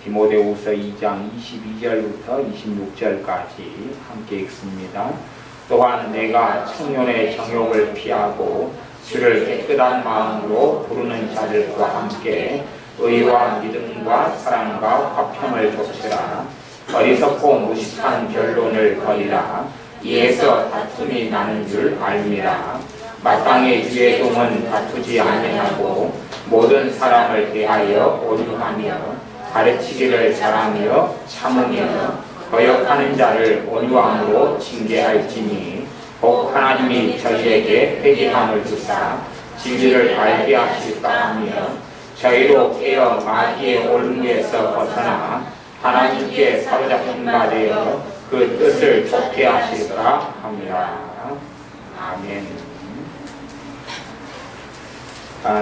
디모데후서 2장 22절부터 26절까지 함께 읽습니다. 또한 내가 청년의 정욕을 피하고 주를 깨끗한 마음으로 부르는 자들과 함께 의와 믿음과 사랑과 화평을 좇으라. 어리석고 무식한 변론을 버리라. 이에서 다툼이 나는 줄 알미라. 마땅히 주의 종은 다투지 아니하고 모든 사람을 대하여 온유하며 가르치기를 잘하며 참으며 거역하는 자를 온유함으로 징계할지니 곧 하나님이 저희에게 회개함을 주사 진리를 알게 하실까 하며 저희로 깨어 마귀의 올무에서 벗어나 하나님께 사로잡힌 바 되어 그 뜻을 좋게 하실까 합니다. 아멘.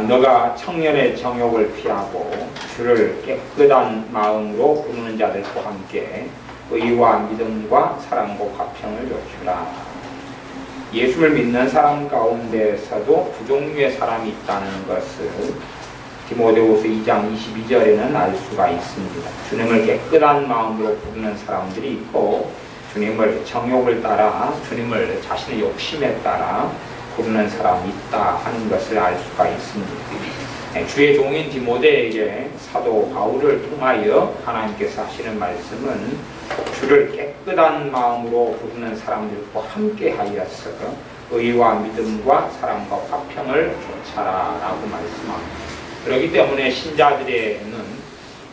너가 청년의 정욕을 피하고 주를 깨끗한 마음으로 부르는 자들과 함께 의와 믿음과 사랑과 화평을 좇으라. 예수를 믿는 사람 가운데서도 두 종류의 사람이 있다는 것을 디모데후서 2장 22절에는 알 수가 있습니다. 주님을 깨끗한 마음으로 부르는 사람들이 있고 주님을 정욕을 따라 주님을 자신의 욕심에 따라 부르는 사람이 있다 하는 것을 알 수가 있습니다. 주의 종인 디모데에게 사도 바울을 통하여 하나님께서 하시는 말씀은 주를 깨끗한 마음으로 부르는 사람들과 함께 하여서 의와 믿음과 사랑과 화평을 좇아라 라고 말씀합니다. 그렇기 때문에 신자들에는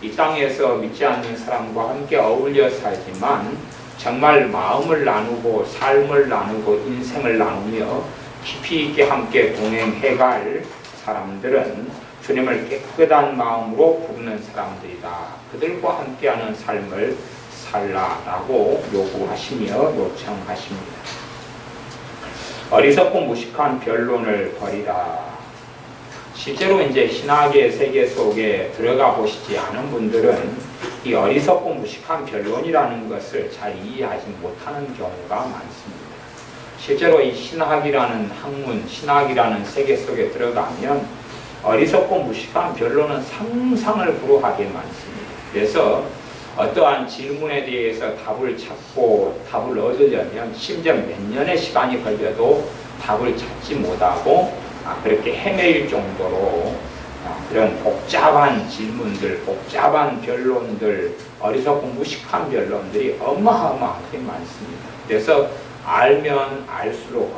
이 땅에서 믿지 않는 사람과 함께 어울려 살지만 정말 마음을 나누고 삶을 나누고 인생을 나누며 깊이 있게 함께 동행해갈 사람들은 주님을 깨끗한 마음으로 부르는 사람들이다. 그들과 함께하는 삶을 살라라고 요구하시며 요청하십니다. 어리석고 무식한 변론을 버리라. 실제로 이제 신학의 세계 속에 들어가 보시지 않은 분들은 이 어리석고 무식한 변론이라는 것을 잘 이해하지 못하는 경우가 많습니다. 실제로 이 신학이라는 학문, 신학이라는 세계 속에 들어가면 어리석고 무식한 변론은 상상을 불허하게 많습니다. 그래서 어떠한 질문에 대해서 답을 찾고 답을 얻으려면 심지어 몇 년의 시간이 걸려도 답을 찾지 못하고 그렇게 헤매일 정도로 그런 복잡한 질문들, 복잡한 변론들, 어리석고 무식한 변론들이 어마어마하게 많습니다. 그래서 알면 알수록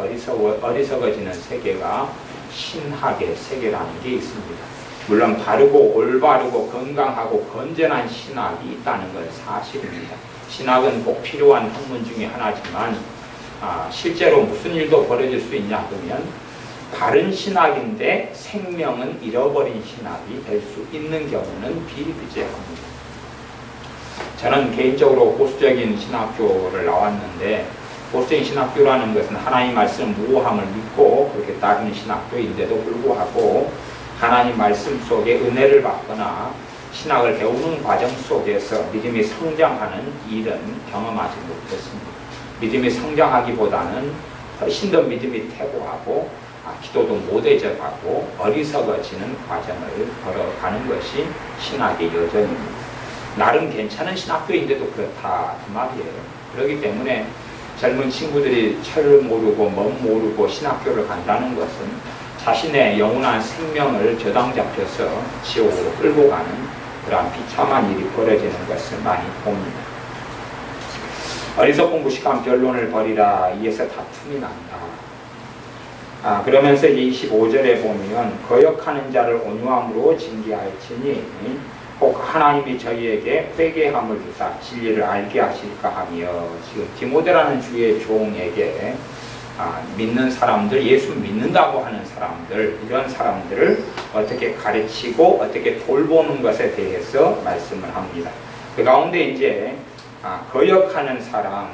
어리석어지는 세계가 신학의 세계라는 게 있습니다. 물론 바르고 올바르고 건강하고 건전한 신학이 있다는 건 사실입니다. 신학은 꼭 필요한 학문 중에 하나지만 실제로 무슨 일도 벌어질 수 있냐 그러면 바른 신학인데 생명은 잃어버린 신학이 될 수 있는 경우는 비일비재합니다. 저는 개인적으로 보수적인 신학교를 나왔는데 보수적인 신학교라는 것은 하나님 말씀 무오함을 믿고 그렇게 따르는 신학교인데도 불구하고 하나님 말씀 속에 은혜를 받거나 신학을 배우는 과정 속에서 믿음이 성장하는 일은 경험하지 못했습니다. 믿음이 성장하기보다는 훨씬 더 믿음이 퇴보하고 기도도 못해져가고 어리석어지는 과정을 걸어가는 것이 신학의 여정입니다. 나름 괜찮은 신학교인데도 그렇다 그 말이에요. 그렇기 때문에 젊은 친구들이 철을 모르고 멋 모르고 신학교를 간다는 것은 자신의 영원한 생명을 저당 잡혀서 지옥으로 끌고 가는 그러한 비참한 일이 벌어지는 것을 많이 봅니다. 어리석고 무식한 변론을 버리라. 이에서 다툼이 난다. 그러면서 25절에 보면 거역하는 자를 온유함으로 징계할지니 꼭 하나님이 저희에게 회개함을 주사 진리를 알게 하실까 하며 지금 디모데라는 주의 종에게 믿는 사람들, 예수 믿는다고 하는 사람들, 이런 사람들을 어떻게 가르치고 어떻게 돌보는 것에 대해서 말씀을 합니다. 그 가운데 이제 거역하는 사람,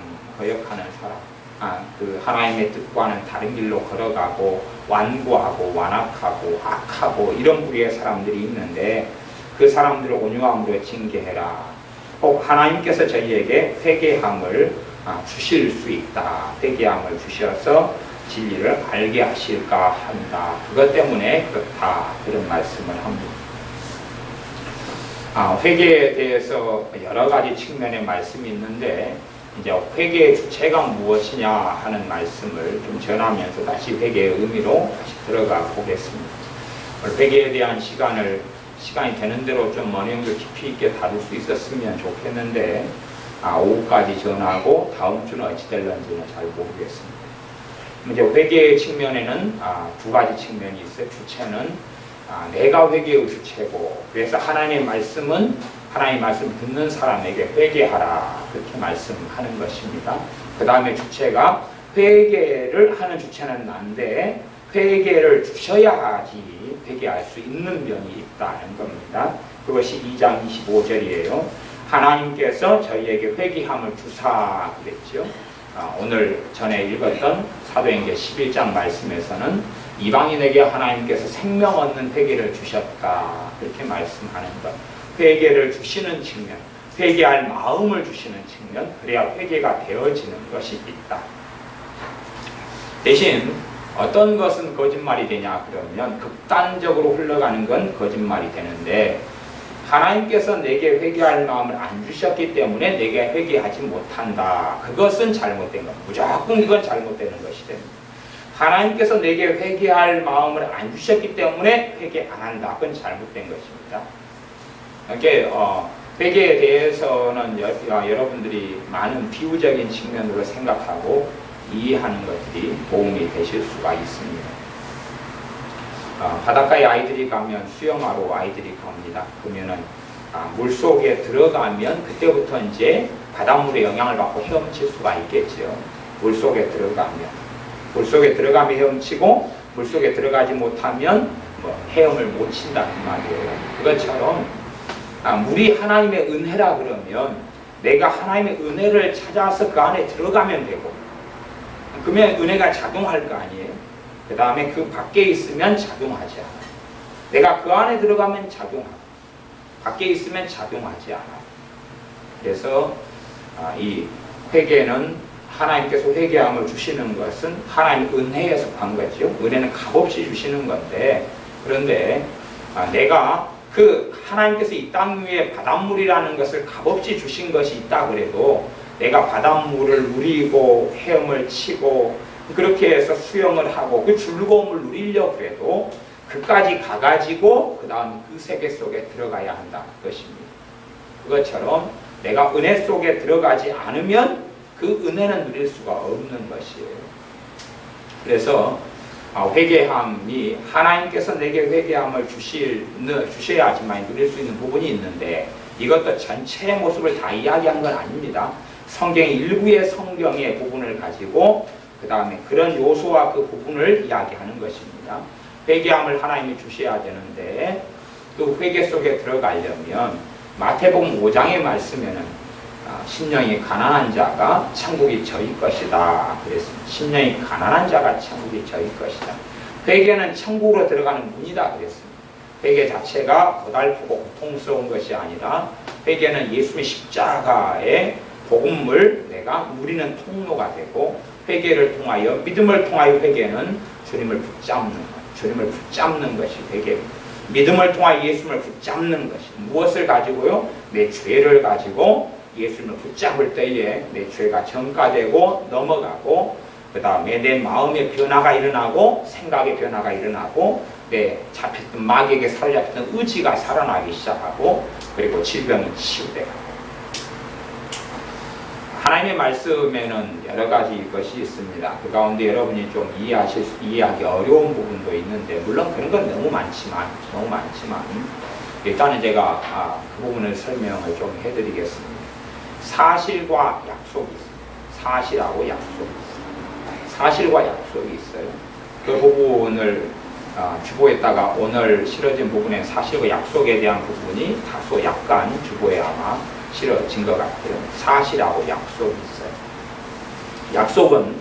그 하나님의 뜻과는 다른 길로 걸어가고 완고하고 완악하고 악하고 이런 부류의 사람들이 있는데 그 사람들을 온유함으로 징계해라. 꼭 하나님께서 저희에게 회개함을 주실 수 있다. 회개함을 주셔서 진리를 알게 하실까 한다. 그것 때문에 그렇다. 그런 말씀을 합니다. 회개에 대해서 여러 가지 측면의 말씀이 있는데 이제 회개의 주체가 무엇이냐 하는 말씀을 좀 전하면서 다시 회개의 의미로 다시 들어가 보겠습니다. 회개에 대한 시간이 되는 대로 좀 어느 정도 깊이 있게 다룰 수 있었으면 좋겠는데 오후까지 전하고 다음 주는 어찌 될런지는 잘 모르겠습니다. 이제 회개의 측면에는 두 가지 측면이 있어요. 주체는 내가 회개의 주체고, 그래서 하나님의 말씀은 하나님의 말씀 듣는 사람에게 회개하라 그렇게 말씀하는 것입니다. 그 다음에 주체가 회개를 하는 주체는 난데 회개를 주셔야지 회개할 수 있는 면이 있다는 겁니다. 그것이 2장 25절이에요. 하나님께서 저희에게 회개함을 주사 그랬죠. 오늘 전에 읽었던 사도행전 11장 말씀에서는 이방인에게 하나님께서 생명 얻는 회개를 주셨다 그렇게 말씀하는 것. 회개를 주시는 측면, 회개할 마음을 주시는 측면, 그래야 회개가 되어지는 것이 있다. 대신 어떤 것은 거짓말이 되냐 그러면 극단적으로 흘러가는 건 거짓말이 되는데, 하나님께서 내게 회개할 마음을 안 주셨기 때문에 내게 회개하지 못한다. 그것은 잘못된 것. 무조건 이건 잘못되는 것이 됩니다. 하나님께서 내게 회개할 마음을 안 주셨기 때문에 회개 안 한다. 그건 잘못된 것입니다. 이렇게 회개에 대해서는 여러분들이 많은 비유적인 측면으로 생각하고 이해하는 것들이 도움이 되실 수가 있습니다. 바닷가에 아이들이 가면 수영하러 아이들이 갑니다. 그러면은 물속에 들어가면 그때부터 이제 바닷물의 영향을 받고 헤엄칠 수가 있겠죠. 물속에 들어가면 헤엄치고, 물속에 들어가지 못하면 헤엄을 못 친다는 말이에요. 그것처럼 물이 하나님의 은혜라 그러면 내가 하나님의 은혜를 찾아서 그 안에 들어가면 되고, 그러면 은혜가 작용할 거 아니에요. 그 다음에 그 밖에 있으면 작용하지 않아. 내가 그 안에 들어가면 작용하고 밖에 있으면 작용하지 않아. 그래서 이 회개는 하나님께서 회개함을 주시는 것은 하나님 은혜에 속한 거죠. 은혜는 값없이 주시는 건데, 그런데 내가 그 하나님께서 이 땅 위에 바닷물이라는 것을 값없이 주신 것이 있다 그래도 내가 바닷물을 누리고 헤엄을 치고 그렇게 해서 수영을 하고 그 즐거움을 누리려고 해도 그까지 가가지고 그 다음 그 세계 속에 들어가야 한다 그것입니다. 그것처럼 내가 은혜 속에 들어가지 않으면 그 은혜는 누릴 수가 없는 것이에요. 그래서 회개함이 하나님께서 내게 회개함을 주셔야지만 누릴 수 있는 부분이 있는데, 이것도 전체의 모습을 다 이야기한 건 아닙니다. 성경의 일부의 성경의 부분을 가지고 그 다음에 그런 요소와 그 부분을 이야기하는 것입니다. 회개함을 하나님이 주셔야 되는데, 그 회개 속에 들어가려면 마태복음 5장의 말씀에는 심령이 가난한 자가 천국이 저희 것이다 그랬습니다. 심령이 가난한 자가 천국이 저희 것이다. 회개는 천국으로 들어가는 문이다 그랬습니다. 회개 자체가 고달프고 고통스러운 것이 아니라 회개는 예수님의 십자가의 복음을 내가 누리는 통로가 되고, 회개를 통하여 믿음을 통하여 회개는 주님을 붙잡는 것이 회개입니다. 믿음을 통하여 예수님을 붙잡는 것이 무엇을 가지고요? 내 죄를 가지고 예수님을 붙잡을 때에 내 죄가 전가되고 넘어가고, 그 다음에 내 마음의 변화가 일어나고 생각의 변화가 일어나고 내 잡혔던 마귀에게 사로잡혔던 의지가 살아나기 시작하고, 그리고 질병이 치유되고. 하나님의 말씀에는 여러 가지 것이 있습니다. 그 가운데 여러분이 좀 이해하기 어려운 부분도 있는데, 물론 그런 건 너무 많지만 일단은 제가 그 부분을 설명을 좀 해드리겠습니다. 사실과 약속이 있습니다. 사실하고 약속이 있어요. 사실과 약속이 있어요. 그 부분을 주보에다가 오늘 실어진 부분에 사실과 약속에 대한 부분이 다소 약간 주보에 아마 실어진 것 같아요. 사실하고 약속이 있어요. 약속은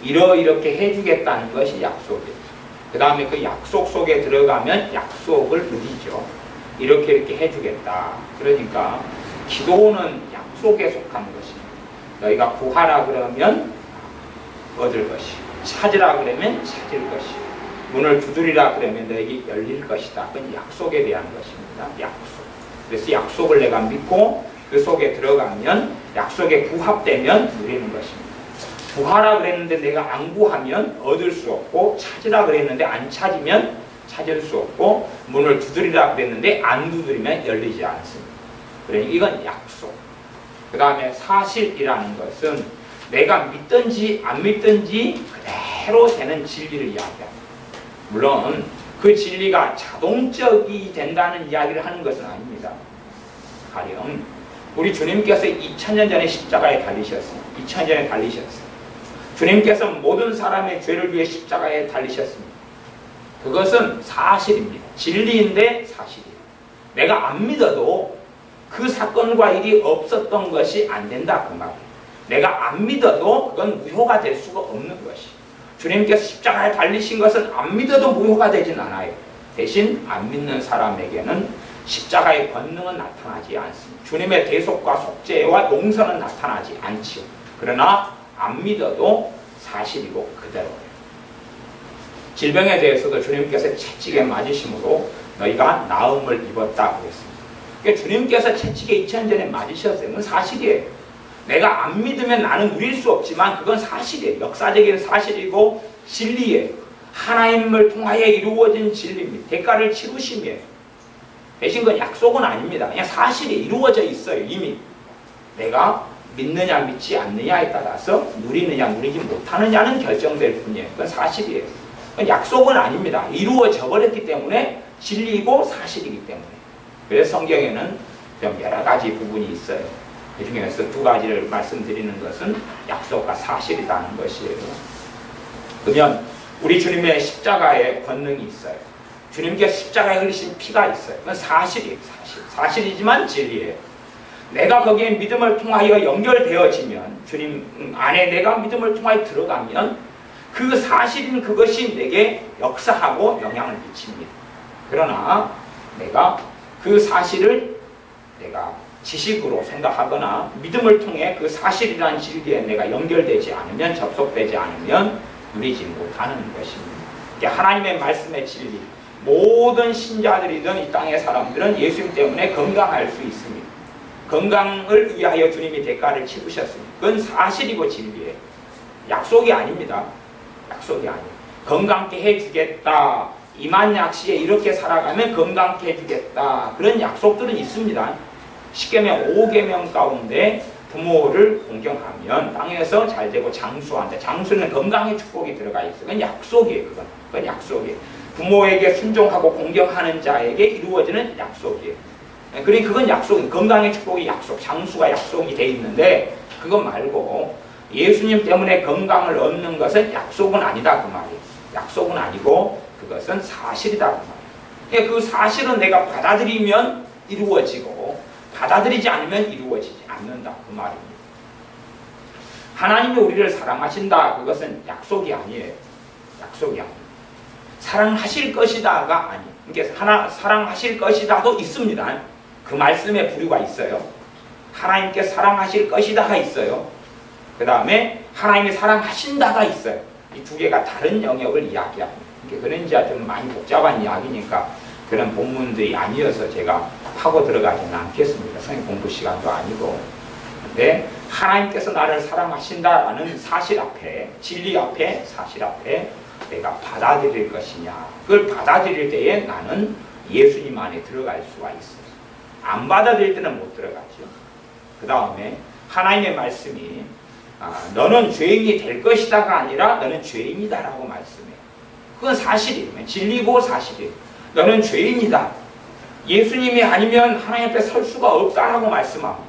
이렇게 해주겠다는 것이 약속이에요. 그 다음에 그 약속 속에 들어가면 약속을 누리죠. 이렇게 해주겠다. 그러니까 기도는 약속에 속한 것입니다. 너희가 구하라 그러면 얻을 것이고, 찾으라 그러면 찾을 것이고, 문을 두드리라 그러면 너에게 열릴 것이다. 그건 약속에 대한 것입니다. 약속. 그래서 약속을 내가 믿고 그 속에 들어가면 약속에 부합되면 누리는 것입니다. 구하라 그랬는데 내가 안 구하면 얻을 수 없고, 찾으라 그랬는데 안 찾으면 찾을 수 없고, 문을 두드리라 그랬는데 안 두드리면 열리지 않습니다. 그러니까 이건 약속. 그 다음에 사실이라는 것은 내가 믿든지 안 믿든지 그대로 되는 진리를 이야기합니다. 물론 그 진리가 자동적이 된다는 이야기를 하는 것은 아닙니다. 가령 우리 주님께서 2000년 전에 십자가에 달리셨어요. 2000년 전에 달리셨어요. 주님께서 모든 사람의 죄를 위해 십자가에 달리셨습니다. 그것은 사실입니다. 진리인데 사실이에요. 내가 안 믿어도 그 사건과 일이 없었던 것이 안 된다 그 말이에요. 내가 안 믿어도 그건 무효가 될 수가 없는 것이에요. 주님께서 십자가에 달리신 것은 안 믿어도 무효가 되진 않아요. 대신 안 믿는 사람에게는 십자가의 권능은 나타나지 않습니다. 주님의 대속과 속죄와 용서는 나타나지 않지요. 그러나 안 믿어도 사실이고 그대로예요. 질병에 대해서도 주님께서 채찍에 맞으심으로 너희가 나음을 입었다고 했습니다. 그러니까 주님께서 채찍에 2000년 전에 맞으셨어요. 그건 사실이에요. 내가 안 믿으면 나는 누릴 수 없지만 그건 사실이에요. 역사적인 사실이고 진리예요. 하나님을 통하여 이루어진 진리입니다. 대가를 치르심이에요. 대신 그건 약속은 아닙니다. 그냥 사실이 이루어져 있어요. 이미 내가 믿느냐 믿지 않느냐에 따라서 누리느냐 누리지 못하느냐는 결정될 뿐이에요. 그건 사실이에요. 그건 약속은 아닙니다. 이루어져 버렸기 때문에 진리이고 사실이기 때문에. 그래서 성경에는 좀 여러 가지 부분이 있어요. 그 중에서 두 가지를 말씀드리는 것은 약속과 사실이라는 것이에요. 그러면 우리 주님의 십자가에 권능이 있어요. 주님께서 십자가에 흘리신 피가 있어요. 그건 사실이에요. 사실이지만 진리예요. 내가 거기에 믿음을 통하여 연결되어지면, 주님 안에 내가 믿음을 통하여 들어가면 그 사실인 그것이 내게 역사하고 영향을 미칩니다. 그러나 내가 그 사실을 내가 지식으로 생각하거나 믿음을 통해 그 사실이라는 진리에 내가 연결되지 않으면, 접속되지 않으면 누리지 못하는 것입니다. 하나님의 말씀의 진리, 모든 신자들이든 이 땅의 사람들은 예수님 때문에 건강할 수 있습니다. 건강을 위하여 주님이 대가를 치르셨습니다. 그건 사실이고 진리예요. 약속이 아닙니다. 약속이 아니에요. 건강케 해주겠다. 이만약시에 이렇게 살아가면 건강케 해주겠다. 그런 약속들은 있습니다. 10계명 5계명 가운데 부모를 공경하면 땅에서 잘되고 장수한다. 장수는 건강의 축복이 들어가 있어요. 그건 약속이에요. 그건 약속이에요. 부모에게 순종하고 공경하는 자에게 이루어지는 약속이에요. 그러니 그건 약속이에요. 건강의 축복이 약속, 장수가 약속이 돼 있는데 그것 말고 예수님 때문에 건강을 얻는 것은 약속은 아니다 그 말이에요. 약속은 아니고 그것은 사실이다 그 말이에요. 그러니까 그 사실은 내가 받아들이면 이루어지고 받아들이지 않으면 이루어지지 않는다 그 말입니다. 하나님이 우리를 사랑하신다, 그것은 약속이 아니에요. 약속이 아니에요. 사랑하실 것이다가 아니에요. 그러니까 사랑하실 것이다도 있습니다. 그 말씀에 부류가 있어요. 하나님께 사랑하실 것이다가 있어요. 그 다음에 하나님이 사랑하신다가 있어요. 이 두 개가 다른 영역을 이야기합니다. 그런지 좀 많이 복잡한 이야기니까 그런 본문들이 아니어서 제가 파고 들어가지는 않겠습니다. 성경 공부 시간도 아니고. 근데 하나님께서 나를 사랑하신다라는 사실 앞에, 진리 앞에, 사실 앞에 내가 받아들일 것이냐, 그걸 받아들일 때에 나는 예수님 안에 들어갈 수가 있어요. 안 받아들일 때는 못 들어가죠. 그 다음에 하나님의 말씀이 너는 죄인이 될 것이다가 아니라 너는 죄인이다라고 말씀해요. 그건 사실이에요. 진리고 사실이에요. 너는 죄인이다. 예수님이 아니면 하나님 앞에 설 수가 없다라고 말씀합니다.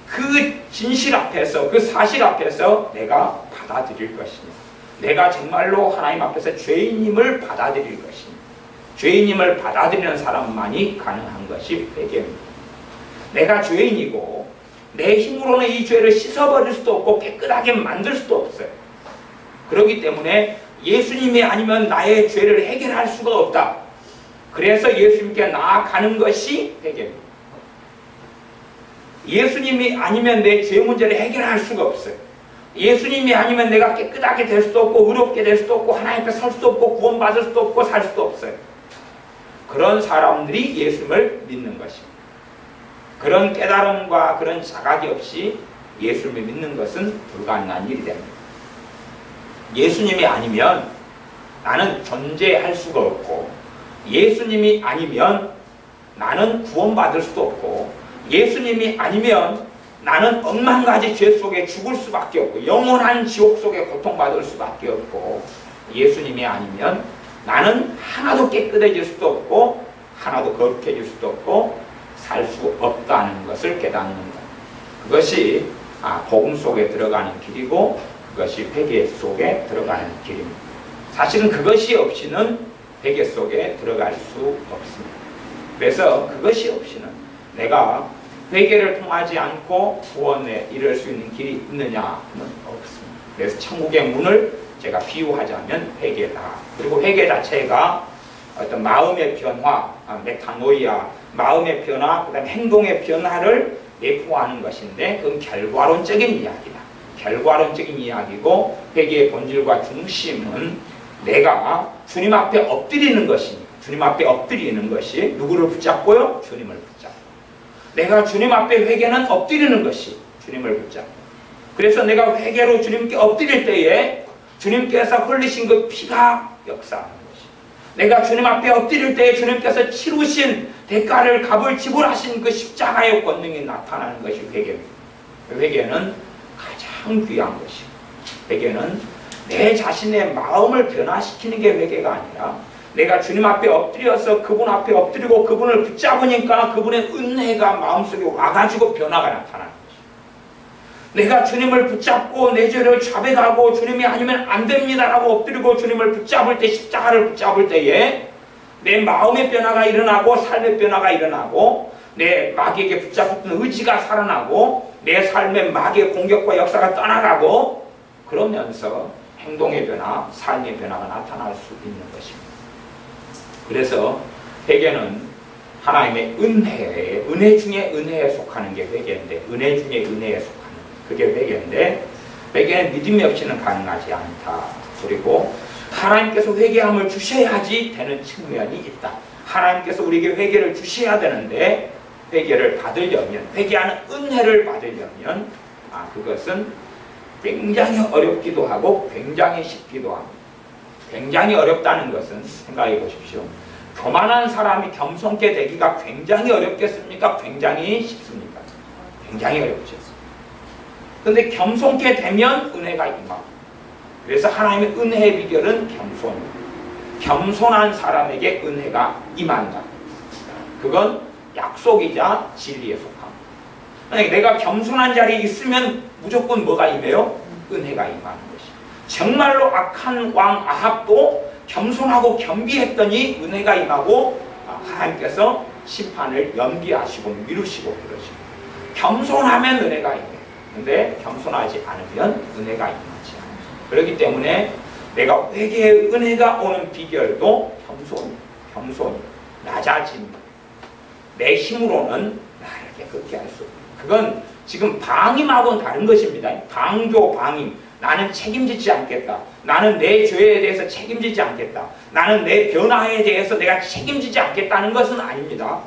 그 진실 앞에서, 그 사실 앞에서 내가 받아들일 것이냐, 내가 정말로 하나님 앞에서 죄인임을 받아들일 것이냐, 죄인임을 받아들이는 사람만이 가능한 것이 회개입니다. 내가 죄인이고 내 힘으로는 이 죄를 씻어버릴 수도 없고 깨끗하게 만들 수도 없어요. 그렇기 때문에 예수님이 아니면 나의 죄를 해결할 수가 없다. 그래서 예수님께 나아가는 것이 회개입니다. 예수님이 아니면 내 죄 문제를 해결할 수가 없어요. 예수님이 아니면 내가 깨끗하게 될 수도 없고 의롭게 될 수도 없고 하나님 앞에 설 수도 없고 구원받을 수도 없고 살 수도 없어요. 그런 사람들이 예수님을 믿는 것입니다. 그런 깨달음과 그런 자각이 없이 예수님을 믿는 것은 불가능한 일이 됩니다. 예수님이 아니면 나는 존재할 수가 없고, 예수님이 아니면 나는 구원받을 수도 없고, 예수님이 아니면 나는 억만 가지 죄 속에 죽을 수밖에 없고, 영원한 지옥 속에 고통받을 수밖에 없고, 예수님이 아니면 나는 하나도 깨끗해질 수도 없고 하나도 거룩해질 수도 없고 살 수 없다는 것을 깨닫는 것. 그것이 복음 속에 들어가는 길이고, 그것이 회개 속에 들어가는 길입니다. 사실은 그것이 없이는 회개 속에 들어갈 수 없습니다. 그래서 그것이 없이는 내가 회개를 통하지 않고 구원에 이를 수 있는 길이 있느냐는 없습니다. 그래서 천국의 문을 제가 비유하자면 회개다. 그리고 회개 자체가 어떤 마음의 변화, 메타노이아, 마음의 변화, 그 다음에 행동의 변화를 내포하는 것인데, 그건 결과론적인 이야기다. 결과론적인 이야기고, 회개의 본질과 중심은 내가 주님 앞에 엎드리는 것이니까, 주님 앞에 엎드리는 것이 누구를 붙잡고요? 주님을 붙잡고. 내가 주님 앞에 회개는 엎드리는 것이 주님을 붙잡고. 그래서 내가 회개로 주님께 엎드릴 때에 주님께서 흘리신 그 피가 역사하는 것이, 내가 주님 앞에 엎드릴 때에 주님께서 치르신 대가를 값을 지불하신 그 십자가의 권능이 나타나는 것이 회개입니다. 회개는 가장 귀한 것이고, 회개는 내 자신의 마음을 변화시키는 게 회개가 아니라 내가 주님 앞에 엎드려서 그분 앞에 엎드리고 그분을 붙잡으니까 그분의 은혜가 마음속에 와가지고 변화가 나타나는 것이죠. 내가 주님을 붙잡고 내 죄를 자백하고 주님이 아니면 안 됩니다라고 엎드리고 주님을 붙잡을 때, 십자가를 붙잡을 때에 내 마음의 변화가 일어나고 삶의 변화가 일어나고 내 마귀에게 붙잡혔던 의지가 살아나고 내 삶의 마귀의 공격과 역사가 떠나가고, 그러면서 행동의 변화, 삶의 변화가 나타날 수 있는 것입니다. 그래서 회개는 하나님의 은혜 중에 은혜에 속하는 게 회개인데, 은혜 중에 은혜에 속하는 그게 회개인데, 회개는 믿음이 없이는 가능하지 않다. 그리고 하나님께서 회개함을 주셔야지 되는 측면이 있다. 하나님께서 우리에게 회개를 주셔야 되는데, 회개를 받으려면, 회개하는 은혜를 받으려면 그것은 굉장히 어렵기도 하고 굉장히 쉽기도 합니다. 굉장히 어렵다는 것은 생각해 보십시오. 교만한 사람이 겸손케 되기가 굉장히 어렵겠습니까? 굉장히 쉽습니까? 굉장히 어렵죠. 그런데 겸손케 되면 은혜가 임하고, 그래서 하나님의 은혜의 비결은 겸손입니다. 겸손한 사람에게 은혜가 임한다. 그건 약속이자 진리에 속합니다. 만약에 내가 겸손한 자리에 있으면 무조건 뭐가 임해요? 은혜가 임하는 것이죠. 정말로 악한 왕 아합도 겸손하고 겸비했더니 은혜가 임하고 하나님께서 심판을 연기하시고 미루시고 그러시고, 겸손하면 은혜가 임해요. 근데 겸손하지 않으면 은혜가 임하지 않아요. 그렇기 때문에 내가 회개의 은혜가 오는 비결도 겸손이 낮아집니다. 내 힘으로는 나를 깨끗게 할 수 없어요. 그건 지금 방임하고는 다른 것입니다. 방조, 방임. 나는 책임지지 않겠다. 나는 내 죄에 대해서 책임지지 않겠다. 나는 내 변화에 대해서 내가 책임지지 않겠다는 것은 아닙니다.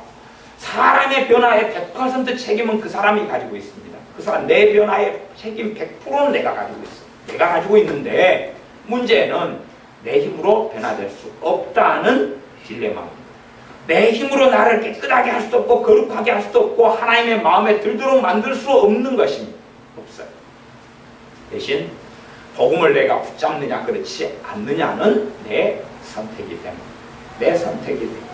사람의 변화에 100% 책임은 그 사람이 가지고 있습니다. 그 사람 내 변화의 책임 100%는 내가 가지고 있어요. 내가 가지고 있는데, 문제는 내 힘으로 변화될 수 없다는 딜레마입니다. 내 힘으로 나를 깨끗하게 할 수도 없고 거룩하게 할 수도 없고 하나님의 마음에 들도록 만들 수 없는 것입니다. 없어요. 대신 복음을 내가 붙잡느냐 그렇지 않느냐는 내 선택이 됩니다. 내 선택이 됩니다.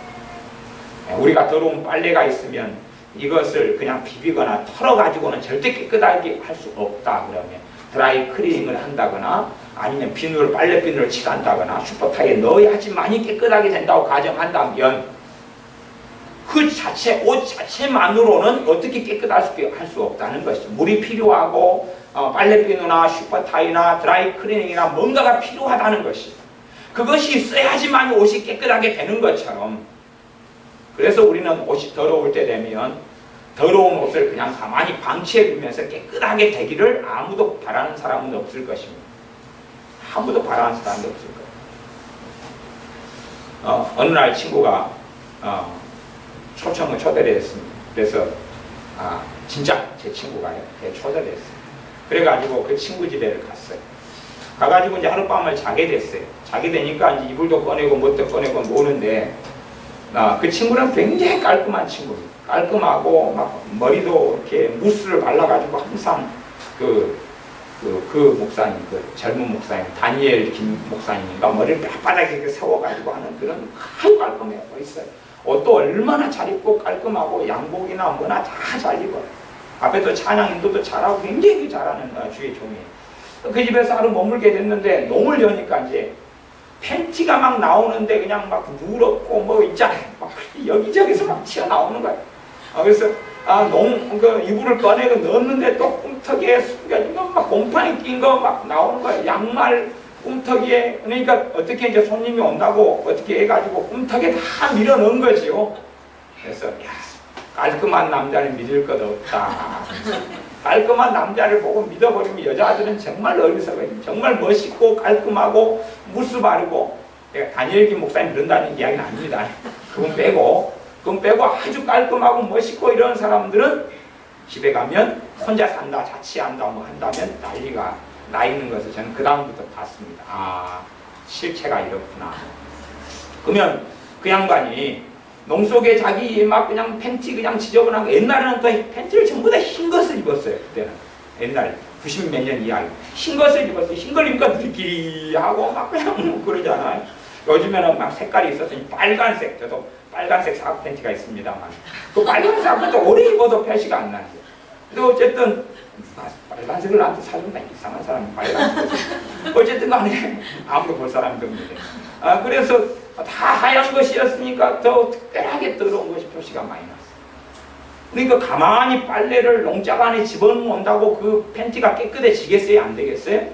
우리가 더러운 빨래가 있으면 이것을 그냥 비비거나 털어가지고는 절대 깨끗하게 할 수 없다 그러면 드라이 클리닝을 한다거나 아니면 비누를 빨래 비누를 칠한다거나 슈퍼타이에 넣어야지만이 깨끗하게 된다고 가정한다면 그 자체, 옷 자체만으로는 어떻게 깨끗할 수 없다는 것이죠. 물이 필요하고 빨래비누나 슈퍼타이나 드라이 클리닝이나 뭔가가 필요하다는 것이죠. 그것이 있어야지만 옷이 깨끗하게 되는 것처럼, 그래서 우리는 옷이 더러울 때 되면 더러운 옷을 그냥 가만히 방치해두면서 깨끗하게 되기를 아무도 바라는 사람은 없을 것입니다. 아무도 바라는 사람이 없을 거예요. 어느 날 친구가 초청을 초대를 했습니다. 그래서 진짜 제 친구가요. 초대됐어요. 그래가지고 그 친구 집에를 갔어요. 가가지고 이제 하룻밤을 자게 됐어요. 자게 되니까 이제 이불도 꺼내고 뭣도 꺼내고 노는데, 그 친구는 굉장히 깔끔한 친구입니다. 깔끔하고 막 머리도 이렇게 무스를 발라가지고 항상 그 목사님, 그 젊은 목사님, 다니엘 김 목사님인가 머리를 빳빳하게 이렇게 세워가지고 하는 그런 아주 깔끔해 있어요. 옷도 얼마나 잘 입고 깔끔하고 양복이나 뭐나 다 잘 입어요. 앞에도 찬양 인도도 잘하고 굉장히 잘하는 주의 종이에요. 그 집에서 하루 머물게 됐는데 농을 여니까 이제 팬티가 막 나오는데 그냥 막 누렇고 뭐 있잖아요. 막 여기저기서 막 튀어나오는 거예요. 그래서 그 이불을 꺼내고 넣었는데 또 꿈터기에 숨겨진 거 막 곰팡이 낀 거 막 나오는 거예요. 양말 꿈터기에. 그러니까 어떻게 이제 손님이 온다고 어떻게 해가지고 꿈터기에 다 밀어 넣은 거지요. 그래서 깔끔한 남자는 믿을 것 없다. 깔끔한 남자를 보고 믿어버리면 여자들은 정말 어리석어요. 정말 멋있고 깔끔하고 무스 바르고, 다니엘 김 목사님 그런다는 이야기는 아닙니다. 그건 빼고 아주 깔끔하고 멋있고 이런 사람들은 집에 가면 혼자 산다, 자취한다, 뭐 한다면 난리가 나 있는 것을 저는 그 다음부터 봤습니다. 실체가 이렇구나. 그러면 그 양반이 농 속에 자기 막 그냥 팬티 그냥 지저분한 거, 옛날에는 또 팬티를 전부 다 흰 것을 입었어요. 그때는 옛날에 90 몇 년 이하에 흰 것을 입었어요. 흰 걸 입으니까 느끼하고 막 그냥 그러잖아요. 요즘에는 막 색깔이 있어서 빨간색, 저도 빨간색 사각 팬티가 있습니다만 그 빨간색 사각도 오래 입어도 표시가 안 나죠. 근데 어쨌든 빨간색을 나한테 사준다. 이상한 사람이 빨간색. 어쨌든 간에 아무도 볼 사람이 없는데. 그래서 다 하얀 것이었으니까 더 특별하게 더러운 것이 표시가 많이 났어요. 그러니까 가만히 빨래를 농장 안에 집어넣는다고 그 팬티가 깨끗해지겠어요? 안 되겠어요?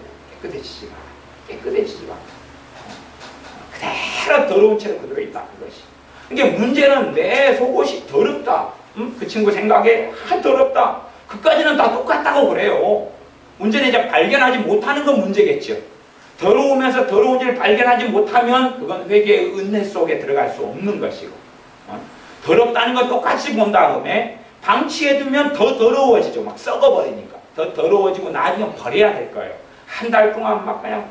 깨끗해지지가 않아요. 그대로 더러운 채로 그대로 있다. 그것이. 그러니까 문제는 내 속옷이 더럽다. 그 친구 생각에 더럽다. 그까지는 다 똑같다고 그래요. 문제는 이제 발견하지 못하는 건 문제겠죠. 더러우면서 더러운지를 발견하지 못하면 그건 회개의 은혜 속에 들어갈 수 없는 것이고, 더럽다는 건 똑같이 본 다음에 방치해두면 더 더러워지죠. 막 썩어버리니까 더 더러워지고 나중에 버려야 될 거예요. 한 달 동안 막 그냥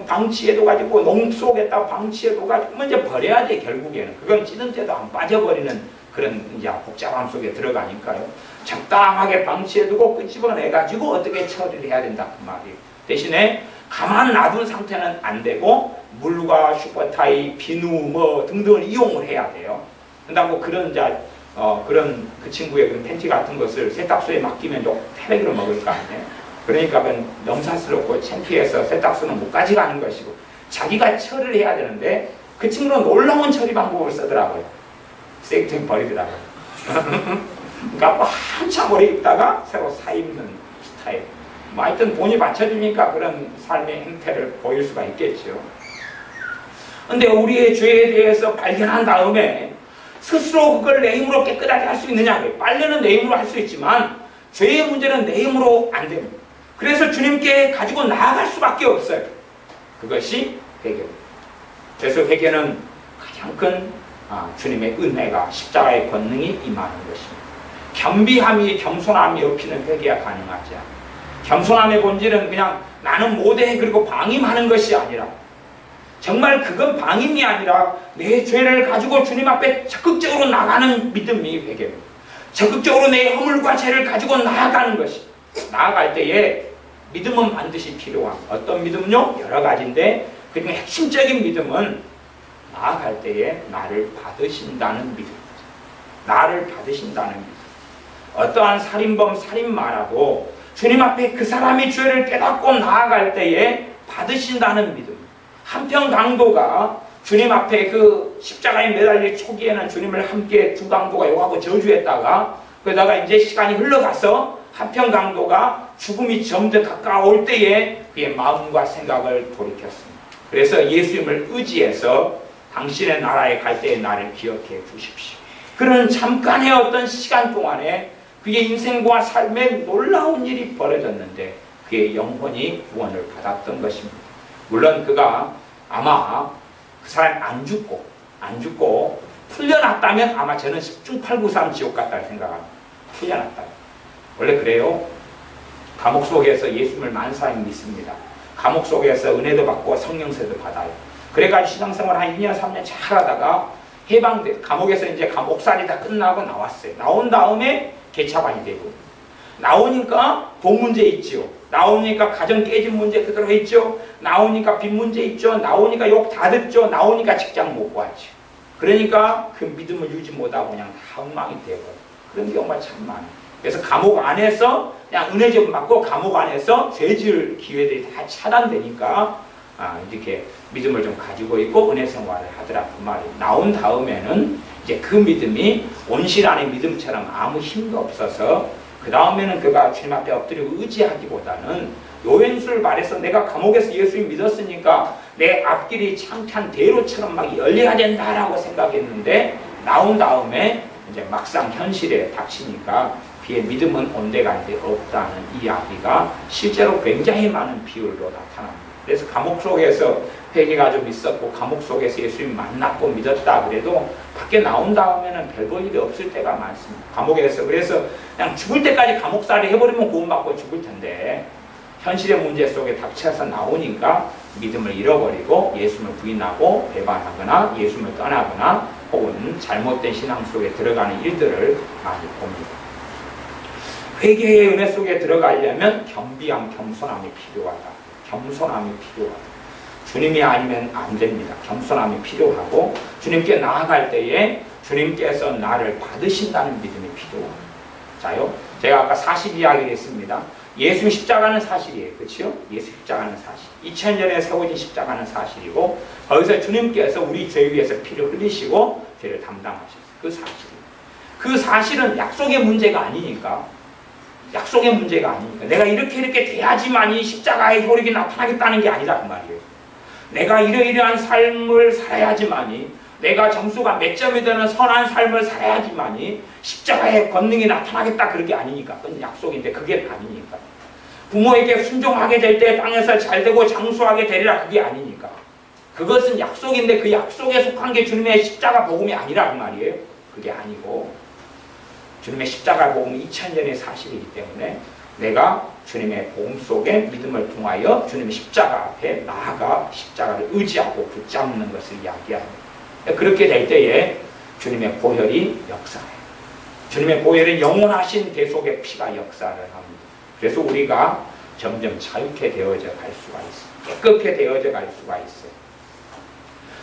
방치해둬가지고 농 속에다 방치해둬가지고 이제 버려야 돼. 결국에는 그건 찌든때도 안 빠져버리는 그런 이제 복잡함 속에 들어가니까요. 적당하게 방치해두고 끄집어내가지고 어떻게 처리를 해야 된다 그 말이에요. 대신에 가만 놔둔 상태는 안 되고 물과 슈퍼타이, 비누 뭐 등등을 이용을 해야 돼요. 그다음 그런 그런 그 친구의 그런 팬티 같은 것을 세탁소에 맡기면 또 태백으로 먹을 거 아니에요. 그러니까 그건 넘사스럽고 창피해서 세탁소는 못 가져가는 것이고 자기가 처리를 해야 되는데 그 친구는 놀라운 처리 방법을 쓰더라고요. 쓰레기통에 버리더라고요. 그러니까 뭐 한참 오래 입다가 새로 사 입는 스타일. 뭐 하여튼 돈이 받쳐주니까 그런 삶의 행태를 보일 수가 있겠죠. 근데 우리의 죄에 대해서 발견한 다음에 스스로 그걸 내 힘으로 깨끗하게 할 수 있느냐? 빨래는 내 힘으로 할 수 있지만 죄의 문제는 내 힘으로 안 됩니다. 그래서 주님께 가지고 나아갈 수밖에 없어요. 그것이 회개입니다. 그래서 회개는 가장 큰 주님의 은혜가 십자가의 권능이 임하는 것입니다. 겸비함이 겸손함이 없이는 회개가 가능하지 않아요. 겸손함의 본질은 그냥 나는 못해 그리고 방임하는 것이 아니라 정말 그건 방임이 아니라 내 죄를 가지고 주님 앞에 적극적으로 나가는 믿음이 회개입니다. 적극적으로 내 허물과 죄를 가지고 나아가는 것이. 나아갈 때에 믿음은 반드시 필요한 어떤 믿음요? 여러 가지인데 그중에 핵심적인 믿음은 나아갈 때에 나를 받으신다는 믿음. 나를 받으신다는 믿음. 어떠한 살인범 살인마라도 주님 앞에 그 사람이 죄를 깨닫고 나아갈 때에 받으신다는 믿음. 한편 강도가 주님 앞에 그 십자가에 매달릴 초기에는 주님을 함께 두 강도가 욕하고 저주했다가 그러다가 이제 시간이 흘러가서 한편 강도가 죽음이 점점 가까울 때에 그의 마음과 생각을 돌이켰습니다. 그래서 예수님을 의지해서 당신의 나라에 갈 때에 나를 기억해 주십시오. 그런 잠깐의 어떤 시간 동안에 그의 인생과 삶에 놀라운 일이 벌어졌는데 그의 영혼이 구원을 받았던 것입니다. 물론 그가 아마 그 사람이 안 죽고 풀려났다면 아마 저는 10중 8구 3 지옥 같다고 생각합니다. 풀려났다면. 원래 그래요. 감옥 속에서 예수님을 많은 사람이 믿습니다. 감옥 속에서 은혜도 받고 성령세도 받아요. 그래가지고 신앙생활 한 2년 3년 잘 하다가 해방돼 감옥에서 이제 감옥살이 다 끝나고 나왔어요. 나온 다음에 개차반이 되고 나오니까 돈 문제 있죠. 나오니까 가정 깨진 문제 그대로 있죠. 나오니까 빚 문제 있죠. 나오니까 욕 다 듣죠. 나오니까 직장 못 구하죠. 그러니까 그 믿음을 유지 못하고 그냥 다 엉망이 되어버려요. 그런 경우가 참 많아요. 그래서 감옥 안에서 그냥 은혜 좀 받고 감옥 안에서 죄 지을 기회들이 다 차단되니까 이렇게 믿음을 좀 가지고 있고 은혜 생활을 하더라 그 말이에요. 나온 다음에는 이제 그 믿음이 온실 안의 믿음처럼 아무 힘도 없어서 그 다음에는 그가 주님 앞에 엎드리고 의지하기보다는 요한수를 말해서 내가 감옥에서 예수님 믿었으니까 내 앞길이 창찬 대로처럼 막 열려야 된다라고 생각했는데 나온 다음에 이제 막상 현실에 닥치니까 그의 믿음은 온데간데 없다는 이야기가 실제로 굉장히 많은 비율로 나타납니다. 그래서 감옥 속에서 회개가 좀 있었고 감옥 속에서 예수님 만났고 믿었다 그래도 밖에 나온 다음에는 별 볼 일이 없을 때가 많습니다. 감옥에서 그래서 그냥 죽을 때까지 감옥살이 해버리면 구원받고 죽을 텐데 현실의 문제 속에 닥쳐서 나오니까 믿음을 잃어버리고 예수님을 부인하고 배반하거나 예수님을 떠나거나 혹은 잘못된 신앙 속에 들어가는 일들을 많이 봅니다. 회개의 은혜 속에 들어가려면 겸비함, 겸손함이 필요하다. 겸손함이 필요하다. 주님이 아니면 안 됩니다. 겸손함이 필요하고 주님께 나아갈 때에 주님께서 나를 받으신다는 믿음이 필요합니다. 자요, 제가 아까 사실 이야기를 했습니다. 예수 십자가는 사실이에요. 그렇죠? 예수 십자가는 사실. 2000년에 세워진 십자가는 사실이고 거기서 주님께서 우리 죄 위해서 피를 흘리시고 죄를 담당하셨어요. 그 사실이에요. 그 사실은 약속의 문제가 아니니까 약속의 문제가 아니니까 내가 이렇게 돼야지만이 십자가의 효력이 나타나겠다는 게 아니다 그 말이에요. 내가 이러이러한 삶을 살아야지만이 내가 점수가 몇 점이 되는 선한 삶을 살아야지만이 십자가의 권능이 나타나겠다 그런 게 아니니까 그건 약속인데 그게 아니니까 부모에게 순종하게 될 때 땅에서 잘되고 장수하게 되리라 그게 아니니까 그것은 약속인데 그 약속에 속한 게 주님의 십자가 복음이 아니라 그 말이에요. 그게 아니고 주님의 십자가 복음은 2000년의 사실이기 때문에 내가 주님의 복음 속에 믿음을 통하여 주님의 십자가 앞에 나아가 십자가를 의지하고 붙잡는 것을 이야기합니다. 그렇게 될 때에 주님의 보혈이 역사해요. 주님의 보혈은 영원하신 대속의 피가 역사를 합니다. 그래서 우리가 점점 자유케 되어져 갈 수가 있어요. 깨끗게 되어져 갈 수가 있어요.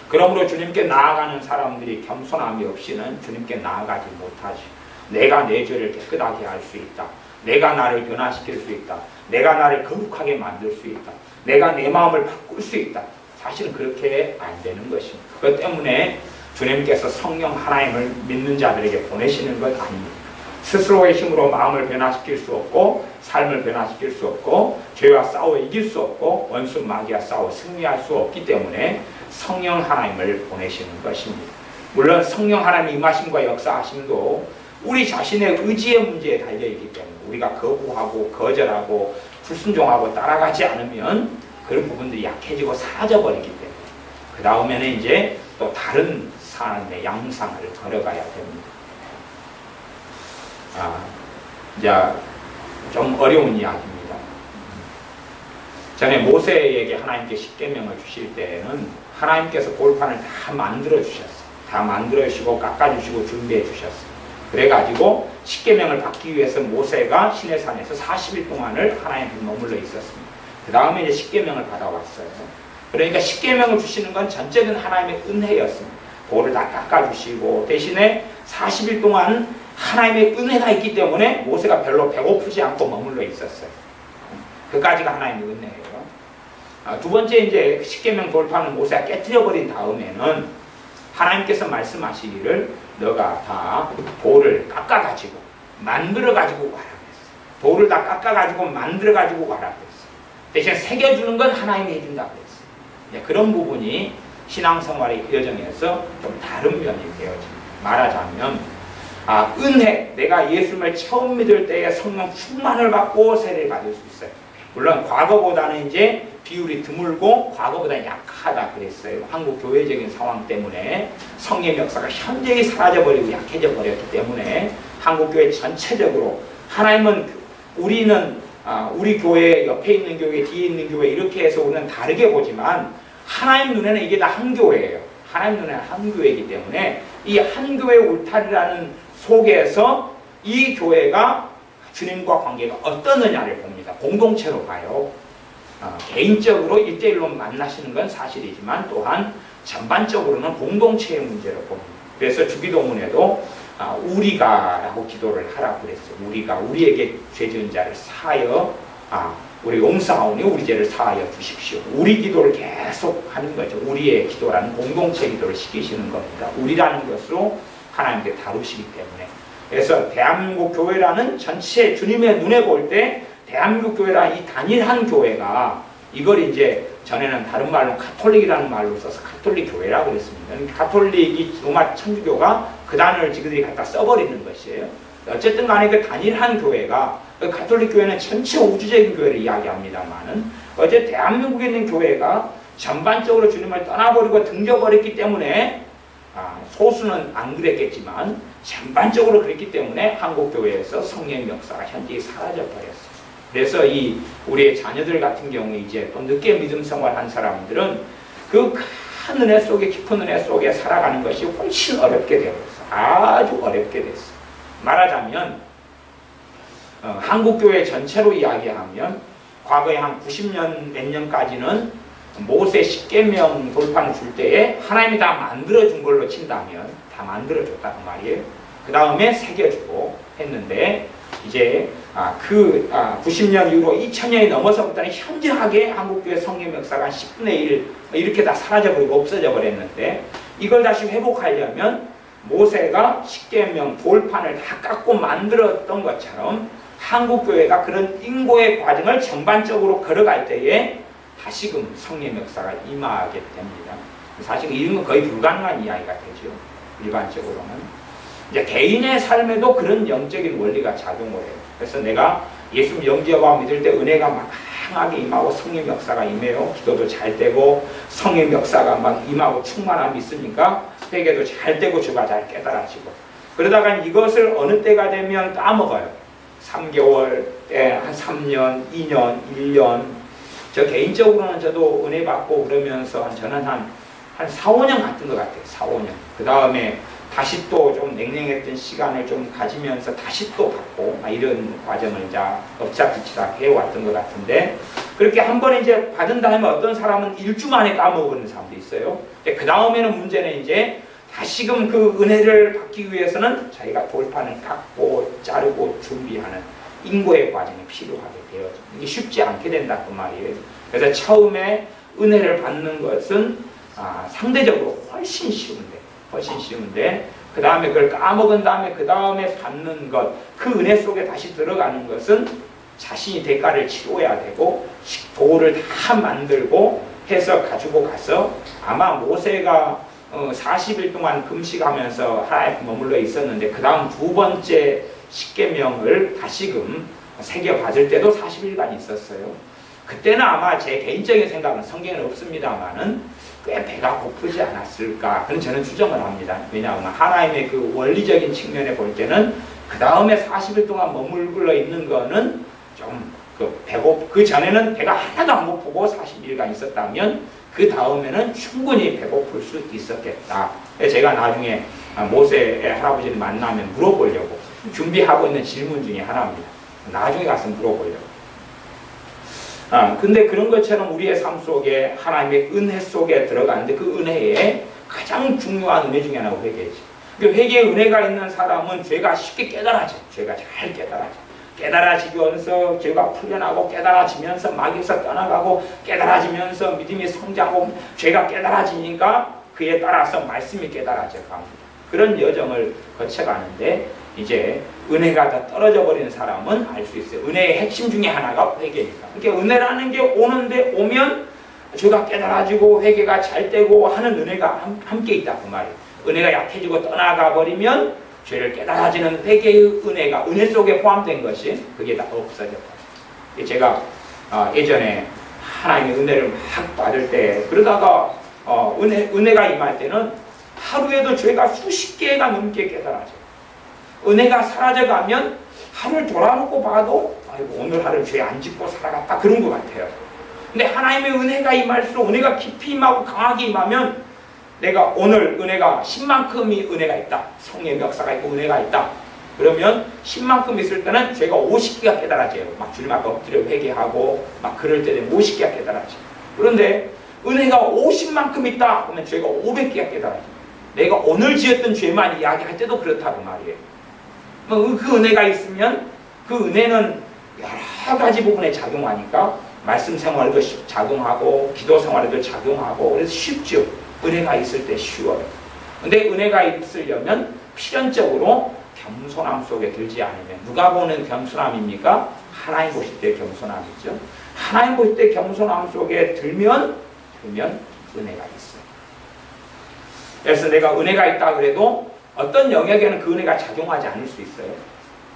그러므로 주님께 나아가는 사람들이 겸손함이 없이는 주님께 나아가지 못하지. 내가 내 죄를 깨끗하게 할 수 있다. 내가 나를 변화시킬 수 있다. 내가 나를 거룩하게 만들 수 있다. 내가 내 마음을 바꿀 수 있다. 사실은 그렇게 안 되는 것입니다. 그것 때문에 주님께서 성령 하나님을 믿는 자들에게 보내시는 것 아닙니다. 스스로의 힘으로 마음을 변화시킬 수 없고 삶을 변화시킬 수 없고 죄와 싸워 이길 수 없고 원수 마귀와 싸워 승리할 수 없기 때문에 성령 하나님을 보내시는 것입니다. 물론 성령 하나님의 임하심과 역사하심도 우리 자신의 의지의 문제에 달려있기 때문에 우리가 거부하고 거절하고 불순종하고 따라가지 않으면 그런 부분들이 약해지고 사라져버리기 때문에 그 다음에는 이제 또 다른 삶의 양상을 걸어가야 됩니다. 이제 좀 어려운 이야기입니다. 전에 모세에게 하나님께 십계명을 주실 때는 하나님께서 돌판을 다 만들어 주셨어요. 다 만들어 주시고 깎아 주시고 준비해 주셨어요. 그래가지고 십계명을 받기 위해서 모세가 시내산에서 40일 동안을 하나님께 머물러 있었습니다. 그 다음에 이제 십계명을 받아왔어요. 그러니까 십계명을 주시는 건 전적인 하나님의 은혜였습니다. 돌을 다 깎아주시고 대신에 40일 동안 하나님의 은혜가 있기 때문에 모세가 별로 배고프지 않고 머물러 있었어요. 그까지가 하나님의 은혜예요. 두 번째 이제 십계명 돌판을 모세가 깨뜨려버린 다음에는 하나님께서 말씀하시기를 너가 다 돌을 깎아가지고 만들어가지고 와라 그랬어요. 돌을 다 깎아가지고 만들어가지고 와라 그랬어요. 대신 새겨주는 건 하나님이 해준다 그랬어요. 그런 부분이 신앙생활의 여정에서 좀 다른 면이 되어집니다. 말하자면 은혜, 내가 예수님을 처음 믿을 때에 성령 충만을 받고 세례를 받을 수 있어요. 물론 과거보다는 이제 비율이 드물고 과거보다 약하다 그랬어요. 한국 교회적인 상황 때문에 성령 역사가 현저히 사라져버리고 약해져 버렸기 때문에 한국 교회 전체적으로 하나님은 우리는 우리 교회 옆에 있는 교회, 뒤에 있는 교회 이렇게 해서 우리는 다르게 보지만 하나님 눈에는 이게 다 한 교회예요. 하나님 눈에는 한 교회이기 때문에 이 한 교회 울타리라는 속에서 이 교회가 주님과 관계가 어떠느냐를 봅니다. 공동체로 봐요. 개인적으로 1대1로 만나시는 건 사실이지만 또한 전반적으로는 공동체의 문제로 봅니다. 그래서 주기도문에도 우리가라고 기도를 하라고 그랬어요. 우리가 우리에게 죄 지은 자를 사하여 우리 용서하오니 우리 죄를 사하여 주십시오. 우리 기도를 계속 하는 거죠. 우리의 기도라는 공동체 기도를 시키시는 겁니다. 우리라는 것으로 하나님께 다루시기 때문에. 그래서 대한민국 교회라는 전체 주님의 눈에 볼 때 대한민국 교회라는 이 단일한 교회가 이걸 이제 전에는 다른 말로 가톨릭이라는 말로 써서 가톨릭 교회라고 그랬습니다. 가톨릭이 로마 천주교가 그 단어를 지그들이 갖다 써버리는 것이에요. 어쨌든 간에 그 단일한 교회가 가톨릭 교회는 전체 우주적인 교회를 이야기합니다만은 어제 대한민국에 있는 교회가 전반적으로 주님을 떠나버리고 등져버렸기 때문에 소수는 안 그랬겠지만 전반적으로 그랬기 때문에 한국교회에서 성령의 역사가 현재 사라져버렸어요. 그래서 이 우리의 자녀들 같은 경우에 이제 또 늦게 믿음 생활한 사람들은 그 큰 은혜 속에 깊은 은혜 속에 살아가는 것이 훨씬 어렵게 되었어요. 아주 어렵게 됐어요. 말하자면 한국교회 전체로 이야기하면 과거에 한 90년 몇 년까지는 모세 10계명 돌판 줄 때에 하나님이 다 만들어준 걸로 친다면 다 만들어줬다는 말이에요. 그 다음에 새겨주고 했는데 이제 90년 이후로 2000년이 넘어서부터는 현저하게 한국교회 성령 역사가 10분의 1 이렇게 다 사라져버리고 없어져 버렸는데 이걸 다시 회복하려면 모세가 10계명 돌판을 다 깎고 만들었던 것처럼 한국교회가 그런 인고의 과정을 전반적으로 걸어갈 때에 다시금 성령 역사가 임하게 됩니다. 사실 이런 건 거의 불가능한 이야기가 되죠. 일반적으로는. 이제 개인의 삶에도 그런 영적인 원리가 작용을 해요. 그래서 내가 예수 영접하고 믿을 때 은혜가 막 강하게 임하고 성령 역사가 임해요. 기도도 잘 되고 성령 역사가 막 임하고 충만함이 있으니까 회개도 잘 되고 주가 잘 깨달아지고 그러다가 이것을 어느 때가 되면 까먹어요. 3개월, 한 3년, 2년, 1년 저 개인적으로는 저도 은혜 받고 그러면서 저는 한 4, 5년 같은 것 같아요. 4, 5년. 그 다음에 다시 또 좀 냉랭했던 시간을 좀 가지면서 다시 또 받고 이런 과정을 이제 엎자뒤치다 해왔던 것 같은데 그렇게 한 번 이제 받은 다음에 어떤 사람은 1주 만에 까먹어버리는 사람도 있어요. 그 다음에는 문제는 이제 다시금 그 은혜를 받기 위해서는 자기가 돌판을 깎고 자르고 준비하는 인고의 과정이 필요하게 되어져. 이게 쉽지 않게 된다 그 말이에요. 그래서 처음에 은혜를 받는 것은 상대적으로 훨씬 쉬운데 그 다음에 그걸 까먹은 다음에 그 다음에 받는 것, 그 은혜 속에 다시 들어가는 것은 자신이 대가를 치러야 되고 도를 다 만들고 해서 가지고 가서 아마 모세가 40일 동안 금식하면서 하나님 머물러 있었는데 그 다음 두 번째 10계명을 다시금 새겨받을 때도 40일간 있었어요. 그때는 아마 제 개인적인 생각은 성경에는 없습니다만은 꽤 배가 고프지 않았을까 그런 저는 추정을 합니다. 왜냐하면 하나님의 그 원리적인 측면에 볼 때는 그 다음에 40일 동안 머물러 있는 거는 좀 그 전에는 배가 하나도 안 고프고 40일간 있었다면 그 다음에는 충분히 배고플 수 있었겠다. 제가 나중에 모세의 할아버지를 만나면 물어보려고 준비하고 있는 질문 중에 하나입니다. 나중에 가서 물어보려고. 근데 그런 것처럼 우리의 삶 속에 하나님의 은혜 속에 들어가는데 그 은혜에 가장 중요한 은혜 중에 하나가 회개지. 그 회개의 은혜가 있는 사람은 죄가 쉽게 깨달아져. 죄가 잘 깨달아져. 깨달아지면서 죄가 풀려나고 깨달아지면서 마귀에서 떠나가고 깨달아지면서 믿음이 성장하고 죄가 깨달아지니까 그에 따라서 말씀이 깨달아져 갑니다. 그런 여정을 거쳐가는데 이제 은혜가 다 떨어져 버리는 사람은 알 수 있어요. 은혜의 핵심 중에 하나가 회개니까. 그러니까 은혜라는 게 오는데 오면 죄가 깨달아지고 회개가 잘 되고 하는 은혜가 함께 있다 그 말이에요. 은혜가 약해지고 떠나가 버리면 죄를 깨달아지는 회개의 은혜가 은혜 속에 포함된 것이 그게 다 없어져 버려요. 제가 예전에 하나님의 은혜를 막 받을 때 그러다가 은혜가 임할 때는 하루에도 죄가 수십 개가 넘게 깨달아져요. 은혜가 사라져가면 하루를 돌아놓고 봐도 아이고 오늘 하루 죄 안 짓고 살아갔다 그런 것 같아요. 근데 하나님의 은혜가 임할수록 은혜가 깊이 임하고 강하게 임하면 내가 오늘 은혜가 10만큼이 은혜가 있다. 성령의 역사가 있고 은혜가 있다. 그러면 10만큼 있을 때는 죄가 50개가 깨달아져요. 막 주님 앞에 엎드려 회개하고 막 그럴 때는 50개가 깨달아져요. 그런데 은혜가 50만큼 있다 그러면 죄가 500개가 깨달아져요. 내가 오늘 지었던 죄만 이야기할 때도 그렇다고 말이에요. 그 은혜가 있으면 그 은혜는 여러 가지 부분에 작용하니까 말씀 생활에도 작용하고 기도 생활에도 작용하고 그래서 쉽죠. 은혜가 있을 때 쉬워요. 근데 은혜가 있으려면 필연적으로 겸손함 속에 들지 않으면 누가 보는 겸손함입니까? 하나님 보실 때 겸손함이죠. 하나님 보실 때 겸손함 속에 들면 은혜가 있어요. 그래서 내가 은혜가 있다 그래도 어떤 영역에는 그 은혜가 작용하지 않을 수 있어요.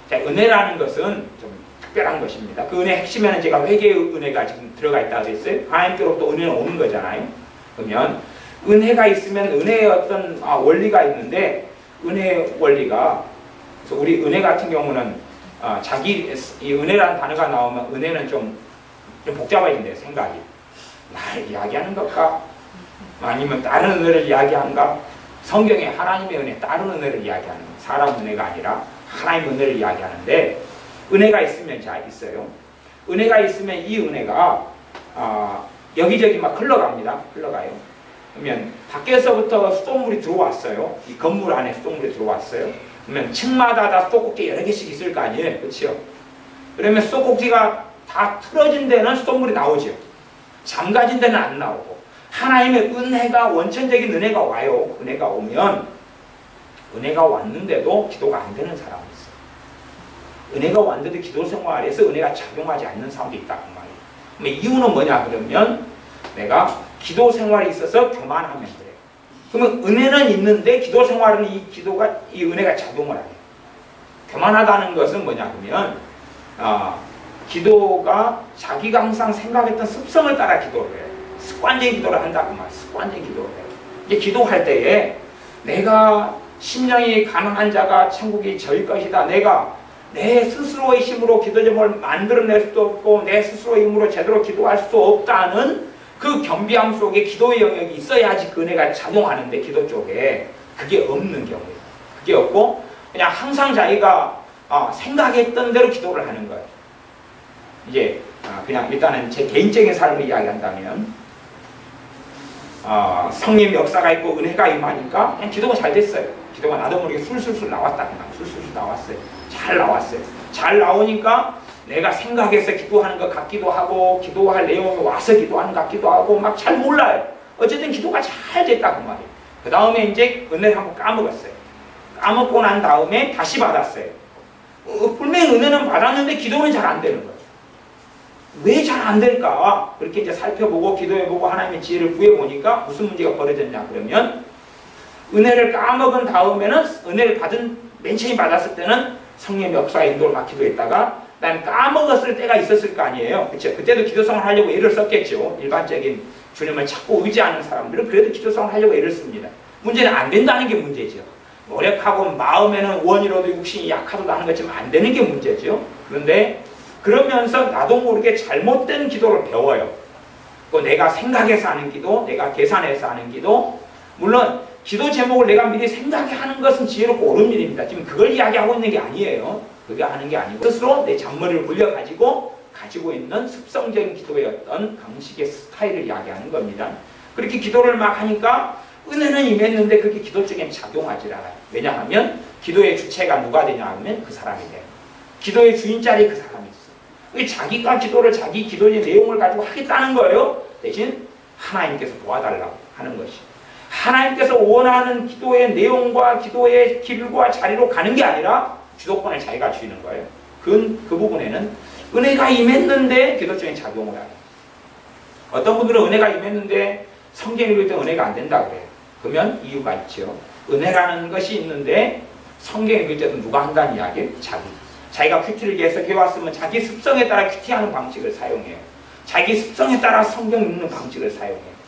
자, 은혜라는 것은 좀 특별한 것입니다. 그 은혜의 핵심에는 제가 회개의 은혜가 지금 들어가 있다고 했어요. 하나님께로부터 은혜는 오는 거잖아요. 그러면 은혜가 있으면 은혜의 어떤 원리가 있는데 은혜의 원리가 그래서 우리 은혜 같은 경우는 이 은혜라는 단어가 나오면 은혜는 좀 복잡해진대요. 생각이. 나를 이야기하는 것과 아니면 다른 은혜를 이야기하는가? 성경에 하나님의 은혜, 다른 은혜를 이야기하는 사람 은혜가 아니라 하나님 은혜를 이야기하는데 은혜가 있으면 자 있어요. 은혜가 있으면 이 은혜가 여기저기 막 흘러갑니다. 흘러가요. 그러면 밖에서부터 수돗물이 들어왔어요. 이 건물 안에 수돗물이 들어왔어요. 그러면 층마다 다 수도꼭지 여러 개씩 있을 거 아니에요. 그렇죠? 그러면 수도꼭지가 다 틀어진 데는 수돗물이 나오죠. 잠가진 데는 안 나오고 하나님의 은혜가 원천적인 은혜가 와요. 은혜가 오면 은혜가 왔는데도 기도가 안 되는 사람이 있어요. 은혜가 왔는데도 기도 생활에서 은혜가 작용하지 않는 사람도 있다고 말이에요. 그럼 이유는 뭐냐 그러면 내가 기도 생활에 있어서 교만하면 그래요. 그러면 은혜는 있는데 기도 생활은 이 은혜가 작용을 안 해요. 교만하다는 것은 뭐냐 그러면 기도가 자기가 항상 생각했던 습성을 따라 기도를 해요. 습관적인 기도를 한다고 말이에요. 습관적인 기도를 해요. 이제 기도할 때에 내가 심령이 가난한 자가 천국이 저일 것이다. 내가 내 스스로의 힘으로 기도 제목을 만들어낼 수도 없고 내 스스로의 힘으로 제대로 기도할 수 없다는 그 겸비함 속에 기도의 영역이 있어야지 그 은혜가 작용하는데 기도 쪽에 그게 없는 경우예요. 그게 없고 그냥 항상 자기가 생각했던 대로 기도를 하는 거예요. 이제 그냥 일단은 제 개인적인 삶을 이야기한다면 성령 역사가 있고 은혜가 임하니까 그냥 기도가 잘 됐어요. 기도가 나도 모르게 술술술 나왔다. 술술술 나왔어요. 잘 나왔어요. 잘 나오니까 내가 생각해서 기도하는 것 같기도 하고 기도할 내용이 와서 기도하는 것 같기도 하고 막 잘 몰라요. 어쨌든 기도가 잘 됐다고 말이에요. 그 다음에 이제 은혜를 한번 까먹었어요. 까먹고 난 다음에 다시 받았어요. 분명히 은혜는 받았는데 기도는 잘 안 되는 거예요. 왜 잘 안 될까? 그렇게 이제 살펴보고 기도해보고 하나님의 지혜를 구해보니까 무슨 문제가 벌어졌냐 그러면 은혜를 까먹은 다음에는 은혜를 맨 처음 받았을 때는 성령의 역사의 인도를 막 기도했다가 난 까먹었을 때가 있었을 거 아니에요. 그렇죠? 그때도 기도성을 하려고 애를 썼겠죠. 일반적인 주님을 찾고 의지하는 사람들은 그래도 기도성을 하려고 애를 씁니다. 문제는 안 된다는 게 문제죠. 노력하고 마음에는 원이라도 육신이 약하다도 하는 것지만 안 되는 게 문제죠. 그런데 그러면서 나도 모르게 잘못된 기도를 배워요. 또 내가 생각해서 하는 기도, 내가 계산해서 하는 기도, 물론 기도 제목을 내가 미리 생각하는 것은 지혜롭고 옳은 일입니다. 지금 그걸 이야기하고 있는 게 아니에요. 그게 하는 게 아니고 스스로 내 잔머리를 굴려가지고 가지고 있는 습성적인 기도의 어떤 방식의 스타일을 이야기하는 겁니다. 그렇게 기도를 막 하니까 은혜는 임했는데 그게 기도 쪽엔 작용하지 않아요. 왜냐하면 기도의 주체가 누가 되냐 하면 그 사람이 돼요. 기도의 주인 자리에 그 사람이 있어요. 자기가 기도를 자기 기도의 내용을 가지고 하겠다는 거예요. 대신 하나님께서 도와달라고 하는 것이. 하나님께서 원하는 기도의 내용과 기도의 길과 자리로 가는 게 아니라 주도권을 자기가 쥐는 거예요. 그 부분에는 은혜가 임했는데 기도적인 작용을 하요. 어떤 분들은 은혜가 임했는데 성경 읽을 때 은혜가 안 된다 그래요. 그러면 이유가 있죠. 은혜라는 것이 있는데 성경 읽을 때도 누가 한다는 이야기예요? 자기가 큐티를 계속 해왔으면 자기 습성에 따라 큐티하는 방식을 사용해요. 자기 습성에 따라 성경 읽는 방식을 사용해요.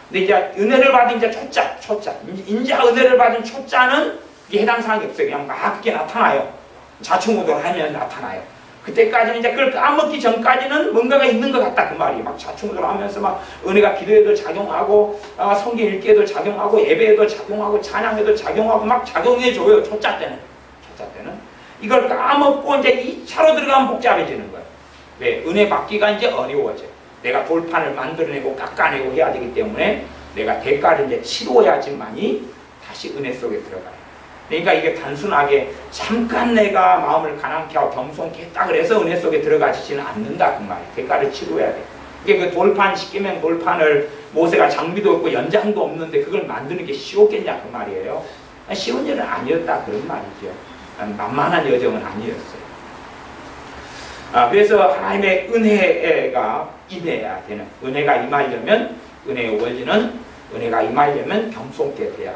근데 이제 은혜를 받은 이제 초짜. 인자 은혜를 받은 초짜는 이게 해당 사항이 없어요. 그냥 막 그게 나타나요. 자충우도를 하면 나타나요. 그때까지는 이제 그걸 까먹기 전까지는 뭔가가 있는 것 같다 그 말이에요. 막 좌충우돌 하면서 막 은혜가 기도에도 작용하고 성경 읽기에도 작용하고 예배에도 작용하고 찬양에도 작용하고 막 작용해줘요. 초짜 때는. 이걸 까먹고 이제 2차로 들어가면 복잡해지는 거예요. 왜? 은혜 받기가 이제 어려워져요. 내가 돌판을 만들어내고 깎아내고 해야 되기 때문에 내가 대가를 이제 치러야지만이 다시 은혜 속에 들어가요. 그러니까 이게 단순하게 잠깐 내가 마음을 가난케 하고 겸손케 했다 그래서 은혜 속에 들어가지지는 않는다 그 말이에요. 대가를 치러야 돼. 이게 그 돌판 시키면 돌판을 모세가 장비도 없고 연장도 없는데 그걸 만드는 게 쉬웠겠냐 그 말이에요. 쉬운 일은 아니었다 그런 말이죠. 만만한 여정은 아니었어요. 그래서 하나님의 은혜가 임해야 되는, 은혜가 임하려면 은혜의 원리는 은혜가 임하려면 겸손케 돼야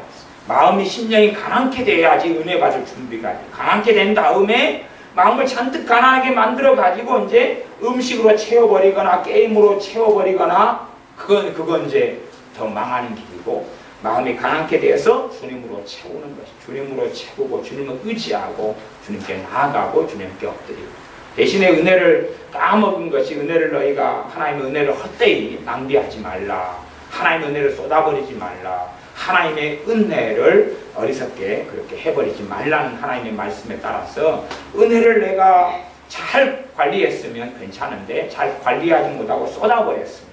마음이 심령이 가난케 돼야지 은혜 받을 준비가 돼요. 가난케 된 다음에 마음을 잔뜩 가난하게 만들어 가지고 이제 음식으로 채워버리거나 게임으로 채워버리거나 그건 이제 더 망하는 길이고, 마음이 가난케 되어서 주님으로 채우는 것이, 주님으로 채우고 주님을 의지하고 주님께 나아가고 주님께 엎드리고, 대신에 은혜를 까먹은 것이, 은혜를 너희가 하나님의 은혜를 헛되이 낭비하지 말라, 하나님의 은혜를 쏟아버리지 말라, 하나님의 은혜를 어리석게 그렇게 해버리지 말라는 하나님의 말씀에 따라서 은혜를 내가 잘 관리했으면 괜찮은데 잘 관리하지 못하고 쏟아버렸습니다.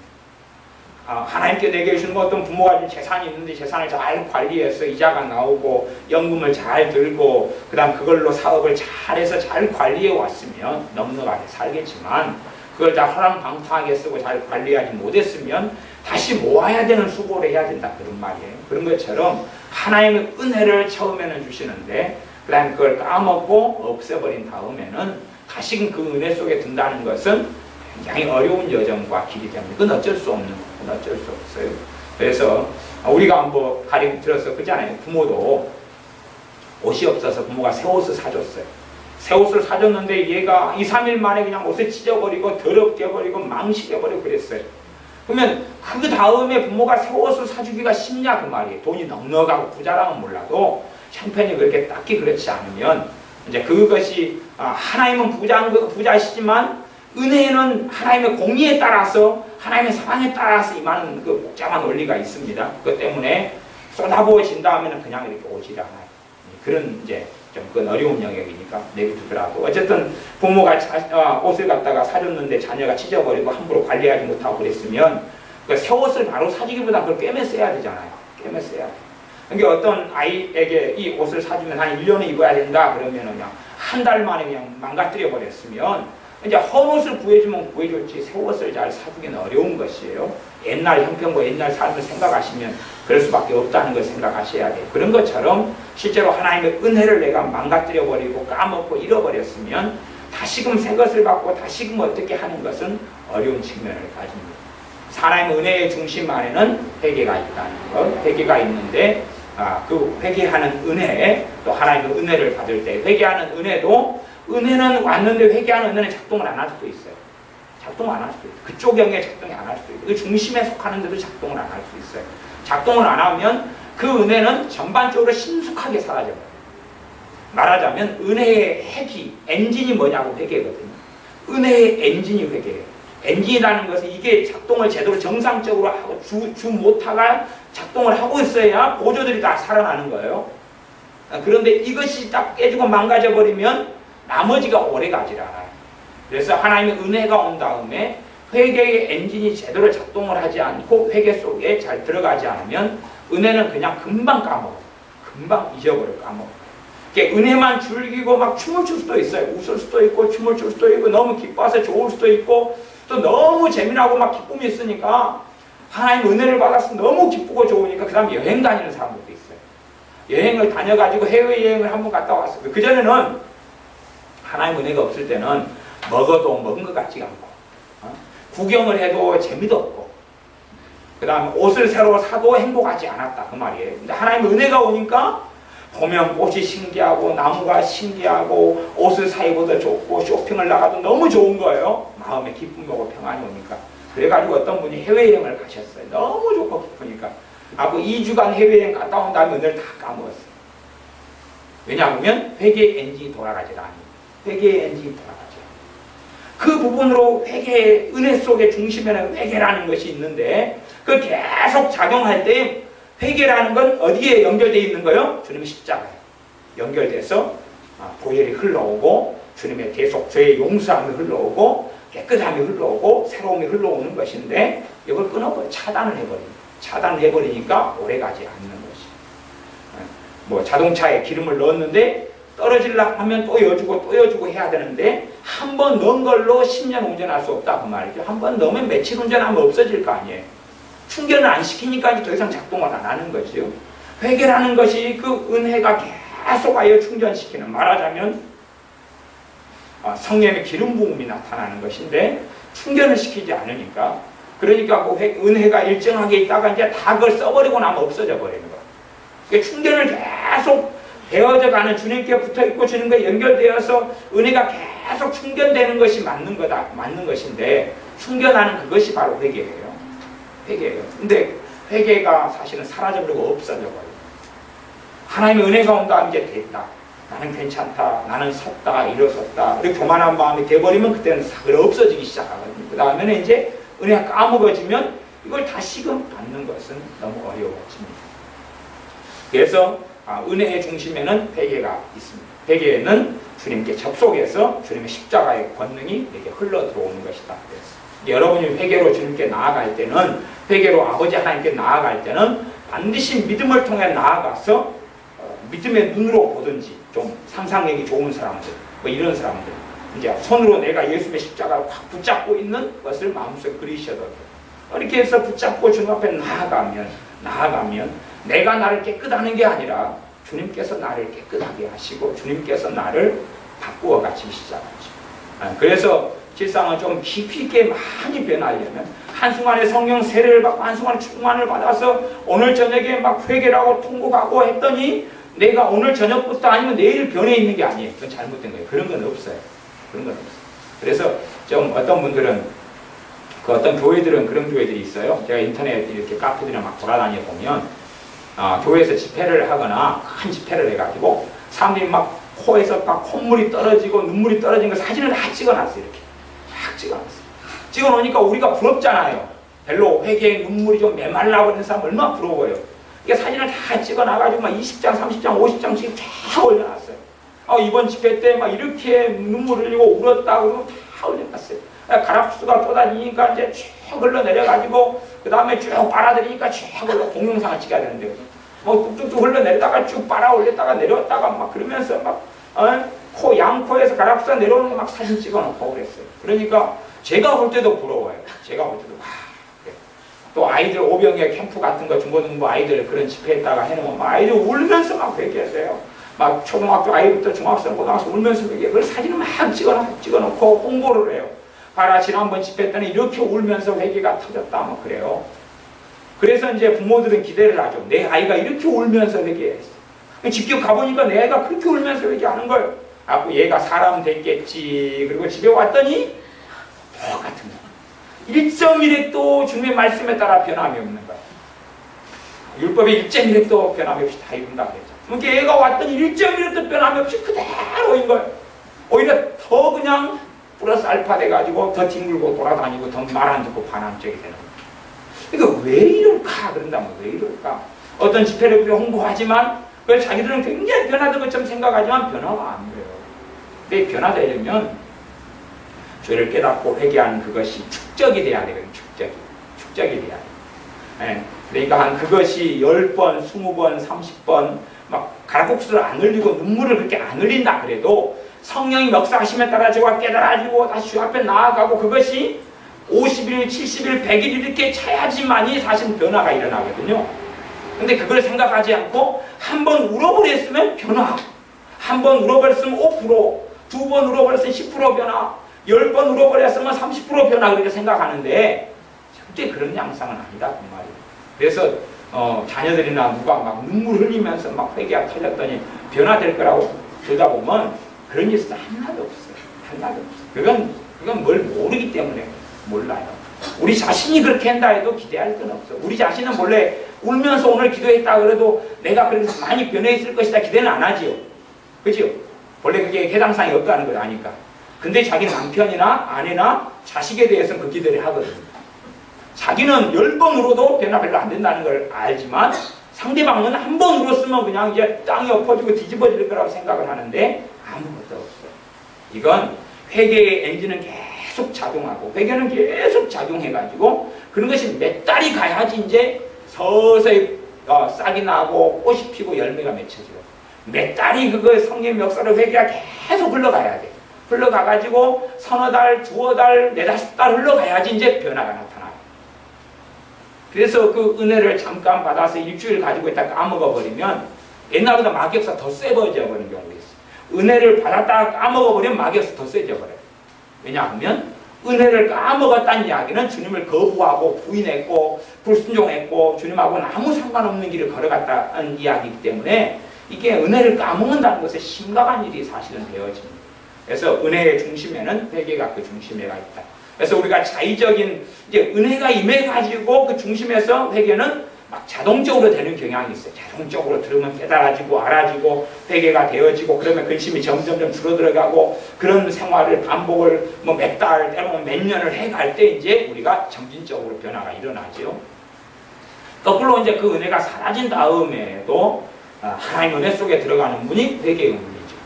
하나님께 내게 주신 어떤 부모가 준 재산이 있는데 재산을 잘 관리해서 이자가 나오고 연금을 잘 들고 그 다음 그걸로 사업을 잘해서 잘 관리해 왔으면 넉넉하게 살겠지만, 그걸 다 허랑방탕하게 쓰고 잘 관리하지 못했으면 다시 모아야 되는 수고를 해야 된다 그런 말이에요. 그런 것처럼 하나님의 은혜를 처음에는 주시는데 그 다음에 그걸 까먹고 없애버린 다음에는 다시금 그 은혜 속에 든다는 것은 굉장히 어려운 여정과 길이 됩니다. 그건 어쩔 수 없는 거고 어쩔 수 없어요. 그래서 우리가 뭐 가령 들어서 그잖아요. 부모도 옷이 없어서 부모가 새 옷을 사줬어요. 새 옷을 사줬는데 얘가 2, 3일 만에 그냥 옷을 찢어버리고 더럽게 버리고 망치게버리고 그랬어요. 그러면 그 다음에 부모가 새 옷을 사주기가 쉽냐 그 말이에요. 돈이 넉넉하고 부자랑은 몰라도 형편이 그렇게 딱히 그렇지 않으면 이제 그것이 하나님은 부자시지만 은혜는 하나님의 공의에 따라서 하나님의 사랑에 따라서 임하는 그 복잡한 원리가 있습니다. 그것 때문에 쏟아부어진다 하면 그냥 이렇게 오질 않아요. 그런 이제 좀 그건 어려운 영역이니까 내비두더라도 어쨌든 부모가 옷을 갖다가 사줬는데 자녀가 찢어버리고 함부로 관리하지 못하고 그랬으면 그 새 옷을 바로 사주기보다 그걸 꿰매 써야 되잖아요. 꿰매 써야 돼. 그러니까 어떤 아이에게 이 옷을 사주면 한 1년을 입어야 된다 그러면 그냥 한 달 만에 그냥 망가뜨려 버렸으면 이제 헌 옷을 구해주면 구해줬지 새 옷을 잘 사주기는 어려운 것이에요. 옛날 형편과 옛날 삶을 생각하시면 그럴 수밖에 없다는 걸 생각하셔야 돼요. 그런 것처럼 실제로 하나님의 은혜를 내가 망가뜨려버리고 까먹고 잃어버렸으면 다시금 새 것을 받고 다시금 어떻게 하는 것은 어려운 측면을 가집니다. 하나님의 은혜의 중심 안에는 회개가 있다는 것, 회개가 있는데 그 회개하는 은혜, 또 하나님의 은혜를 받을 때 회개하는 은혜도, 은혜는 왔는데 회개하는 은혜는 작동을 안 할 수도 있어요. 작동 안 할 수도 있어요. 그쪽 영역에 작동이 안 할 수도 있고 그 중심에 속하는데도 작동을 안 할 수 있어요. 작동을 안 하면 그 은혜는 전반적으로 신속하게 사라져요. 말하자면 은혜의 핵이, 엔진이 뭐냐고 회개거든요. 은혜의 엔진이 회개예요. 엔진이라는 것은 이게 작동을 제대로 정상적으로 하고 주 모터가 작동을 하고 있어야 보조들이 다 살아나는 거예요. 그런데 이것이 딱 깨지고 망가져 버리면 나머지가 오래 가지 않아요. 그래서 하나님의 은혜가 온 다음에 회개의 엔진이 제대로 작동을 하지 않고 회개 속에 잘 들어가지 않으면 은혜는 그냥 금방 까먹어요. 금방 잊어버려 까먹어요. 은혜만 즐기고 막 춤을 출 수도 있어요. 웃을 수도 있고 춤을 출 수도 있고 너무 기뻐서 좋을 수도 있고 또 너무 재미나고 막 기쁨이 있으니까 하나님 은혜를 받아서 너무 기쁘고 좋으니까 그 다음에 여행 다니는 사람들도 있어요. 여행을 다녀가지고 해외여행을 한번 갔다 왔어요. 그전에는 하나님 은혜가 없을 때는 먹어도 먹은 것 같지가 않고 구경을 해도 재미도 없고 그 다음에 옷을 새로 사도 행복하지 않았다 그 말이에요. 근데 하나님 은혜가 오니까 보면 꽃이 신기하고 나무가 신기하고 옷을 사입어도 좋고 쇼핑을 나가도 너무 좋은 거예요. 마음에 기쁨이 오고 평안이 오니까. 그래가지고 어떤 분이 해외여행을 가셨어요. 너무 좋고 기쁘니까. 그 2주간 해외여행 갔다 온 다음에 은혜를 다 까먹었어요. 왜냐하면 회개의 엔진이 돌아가질 않아요. 회개의 엔진이 돌아가죠. 그 부분으로 회개, 은혜 속의 중심에는 회개라는 것이 있는데 그 계속 작용할 때 회개라는 건 어디에 연결되어 있는 거예요? 주님의 십자가에 연결돼서 보혈이 흘러오고 주님의 계속 죄의 용서함이 흘러오고 깨끗함이 흘러오고 새로움이 흘러오는 것인데 이걸 끊어버려 차단을 해버립니다. 차단을 해버리니까 오래가지 않는 것이. 뭐 자동차에 기름을 넣었는데 떨어지려고 하면 또 여주고 해야 되는데 한 번 넣은 걸로 10년 운전할 수 없다 그 말이죠. 한 번 넣으면 며칠 운전하면 없어질 거 아니에요. 충전을 안 시키니까 이제 더 이상 작동을 안 하는 거죠. 회개라는 것이 그 은혜가 계속하여 충전시키는, 말하자면 성령의 기름 부음이 나타나는 것인데 충전을 시키지 않으니까, 그러니까 그 은혜가 일정하게 있다가 이제 다 그걸 써버리고 나면 없어져 버리는 거예요. 그러니까 충전을 계속 되어져 가는, 주님께 붙어 있고 주님과 연결되어서 은혜가 계속 충전되는 것이 맞는 것인데 충전하는 그것이 바로 회개예요. 회개예요. 근데 회개가 사실은 사라져버리고 없어져 버려요. 하나님의 은혜가 온다, 이제 됐다. 나는 괜찮다. 나는 섰다. 일어섰다. 이렇게 교만한 마음이 돼버리면 그때는 사그러 없어지기 시작하거든요. 그 다음에는 이제 은혜가 까먹어지면 이걸 다시금 받는 것은 너무 어려워집니다. 그래서 은혜의 중심에는 회개가 있습니다. 회개는 주님께 접속해서 주님의 십자가의 권능이 내게 흘러 들어오는 것이다. 여러분이 회개로 주님께 나아갈 때는, 회개로 아버지 하나님께 나아갈 때는 반드시 믿음을 통해 나아가서 믿음의 눈으로 보든지, 좀 상상력이 좋은 사람들, 뭐 이런 사람들, 이제 손으로 내가 예수의 십자가를 확 붙잡고 있는 것을 마음속에 그리셔도 돼요. 이렇게 해서 붙잡고 주님 앞에 나아가면 내가 나를 깨끗하는 게 아니라 주님께서 나를 깨끗하게 하시고 주님께서 나를 바꾸어 가시기 시작하죠. 그래서 실상은 좀 깊이 있게 많이 변하려면 한순간에 성령 세례를 받고 한순간에 충만을 받아서 오늘 저녁에 막 회개하고 통곡하고 했더니 내가 오늘 저녁부터 아니면 내일 변해 있는 게 아니에요. 그건 잘못된 거예요. 그런 건 없어요. 그런 건 없어요. 그래서 좀 어떤 분들은, 그 어떤 교회들은 그런 교회들이 있어요. 제가 인터넷 이렇게 카페들이나 막 돌아다녀 보면 교회에서 집회를 하거나 큰 집회를 해가지고 사람들이 막 코에서 막 콧물이 떨어지고 눈물이 떨어지는 거 사진을 다 찍어놨어요. 이렇게 막 찍어놨어요. 찍어놓으니까 우리가 부럽잖아요. 별로 회개에 눈물이 좀 메말라고 하는 사람 얼마나 부러워요. 그러니까 사진을 다 찍어놔가지고 막 20장, 30장, 50장씩 다 올려놨어요. 이번 집회 때 막 이렇게 눈물 흘리고 울었다 그러고 다 올려놨어요. 가락수가 쏟아지니까 이제 쭉 흘러내려가지고 그 다음에 쭉 빨아들이니까 쭉 흘러 동영상을 찍어야 되는데 뭐 뚝뚝뚝 흘러내리다가 쭉 빨아 올렸다가 내려왔다가 막 그러면서 막 양코에서 가락수가 내려오는 거 막 사진 찍어놓고 그랬어요. 그러니까 제가 볼 때도 부러워요. 제가 볼 때도 그래. 또 아이들 오병이어 캠프 같은 거 중고등부 아이들 그런 집회에다가 해놓으면 막 아이들 울면서 막 회개하세요. 막 초등학교 아이부터 중학생, 고등학생 울면서 회개. 그걸 사진을 막 찍어놓고 홍보를 해요. 봐라, 지난번 집회 때는 이렇게 울면서 회개가 터졌다, 뭐 그래요. 그래서 이제 부모들은 기대를 하죠. 내 아이가 이렇게 울면서 회개했어. 직접 가보니까 내 아이가 그렇게 울면서 회개하는 거예요. 얘가 사람 됐겠지. 그리고 집에 왔더니 똑같은 거. 1.1핵도 주님의 말씀에 따라 변함이 없는 거예요. 율법에 1.1핵도 변함이 없이 다 이룬다 그랬죠. 그러니까 얘가 왔더니 1.1핵도 변함이 없이 그대로인 거예요. 오히려 더 그냥 플러스 알파 돼가지고 더 뒹굴고 돌아다니고 더 말 안 듣고 반항적이 되는 거예요. 그러니까 왜 이럴까? 그런다면 왜 이럴까? 어떤 집회를 홍보하지만 그걸 자기들은 굉장히 변화된 것처럼 생각하지만 변화가 안 돼요. 근데 변화되려면 죄를 깨닫고 회개하는 그것이 축적이 돼야 되거든요. 축적이 돼야 돼요. 그러니까 그것이 10번, 20번, 30번 막 가락국수를 안 흘리고 눈물을 그렇게 안 흘린다 그래도 성령이 역사하심에 따라 제가 깨달아지고 다시 주 앞에 나아가고 그것이 50일, 70일, 100일 이렇게 차야지만이 사실 변화가 일어나거든요. 근데 그걸 생각하지 않고 한 번 울어버렸으면 변화, 한 번 울어버렸으면 5%, 두 번 울어버렸으면 10% 변화, 10번 울어버렸으면 30% 변화 그렇게 생각하는데 절대 그런 양상은 아니다 그 말이에요. 그래서 자녀들이나 누가 막 눈물 흘리면서 막 회개가 터졌더니 변화될 거라고 들다 보면 그런 일은 하나도 없어요. 하나도 없어요. 그건 뭘 모르기 때문에 몰라요. 우리 자신이 그렇게 한다 해도 기대할 건 없어. 우리 자신은 원래 울면서 오늘 기도했다 그래도 내가 그래서 많이 변해 있을 것이다 기대는 안 하지요. 그죠? 원래 그게 해당사항이 없다는 걸 아니까. 근데 자기 남편이나 아내나 자식에 대해서는 그 기대를 하거든요. 자기는 10번 울어도 변화 별로 안 된다는 걸 알지만 상대방은 한 번 울었으면 그냥 이제 땅이 엎어지고 뒤집어질 거라고 생각을 하는데 아무것도 없어요. 이건 회개의 엔진은 계속 작용하고 회개는 계속 작용해가지고 그런 것이 몇 달이 가야지 이제 서서히 싹이 나고 꽃이 피고 열매가 맺혀져요. 몇 달이 그거 성경 역사로 회개가 계속 흘러가야 돼. 흘러가가지고 서너 달, 두어 달, 네다섯 달 흘러가야지 이제 변화가 나타나요. 그래서 그 은혜를 잠깐 받아서 일주일 가지고 있다가 까먹어버리면 옛날보다 마귀역사 더 세버져 버리는 경우가 있어요. 은혜를 받았다가 까먹어버리면 마귀역사 더 세져 버려요. 왜냐하면 은혜를 까먹었다는 이야기는 주님을 거부하고 부인했고 불순종했고 주님하고는 아무 상관없는 길을 걸어갔다는 이야기이기 때문에 이게 은혜를 까먹는다는 것은 심각한 일이 사실은 되어집니다. 그래서 은혜의 중심에는 회개가 그 중심에가 있다. 그래서 우리가 자의적인 이제 은혜가 임해가지고 그 중심에서 회개는 막 자동적으로 되는 경향이 있어요. 자동적으로 들으면 깨달아지고 알아지고 회개가 되어지고 그러면 근심이 점점점 줄어들어가고 그런 생활을 반복을 뭐 몇 달, 때로는 몇 년을 해갈 때 이제 우리가 점진적으로 변화가 일어나죠. 거꾸로 이제 그 은혜가 사라진 다음에도 하나님 은혜 속에 들어가는 문이 회개의 문이죠.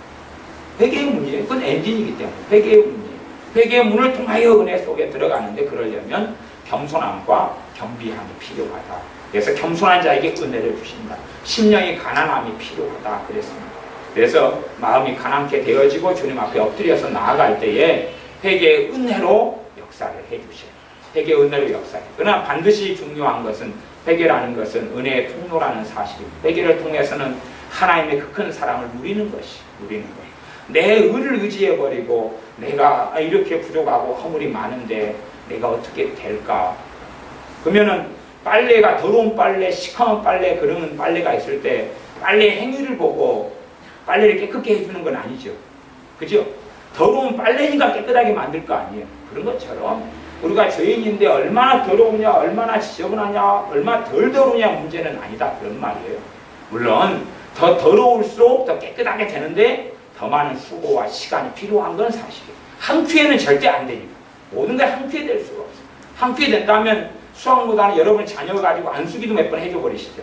회개의 문이에요. 그건 엔진이기 때문에 회개의 문이에요. 회개의 문을 통하여 은혜 속에 들어가는데 그러려면 겸손함과 겸비함이 필요하다. 그래서 겸손한 자에게 은혜를 주신다. 심령이 가난함이 필요하다 그랬습니다. 그래서 마음이 가난케 되어지고 주님 앞에 엎드려서 나아갈 때에 회개의 은혜로 역사를 해주셔요. 회개의 은혜로 역사해요. 그러나 반드시 중요한 것은 회개라는 것은 은혜의 통로라는 사실입니다. 회개를 통해서는 하나님의 그 큰 사랑을 누리는 거예요. 내 의를 의지해버리고 내가 이렇게 부족하고 허물이 많은데 내가 어떻게 될까? 그러면은 빨래가 더러운 빨래, 시커먼 빨래 그런 빨래가 있을 때 빨래 행위를 보고 빨래를 깨끗게 해주는 건 아니죠. 그죠? 더러운 빨래니까 깨끗하게 만들 거 아니에요. 그런 것처럼 우리가 죄인인데 얼마나 더러우냐, 얼마나 지저분하냐, 얼마나 덜 더러우냐 문제는 아니다. 그런 말이에요. 물론 더 더러울수록 더 깨끗하게 되는데 더 많은 수고와 시간이 필요한 건 사실이에요. 한 큐에는 절대 안 되니까. 모든 게 한 큐에 될 수가 없어요. 한 큐에 된다면 수학보다는 여러분 자녀 가지고 안수기도 몇 번 해줘버리시죠.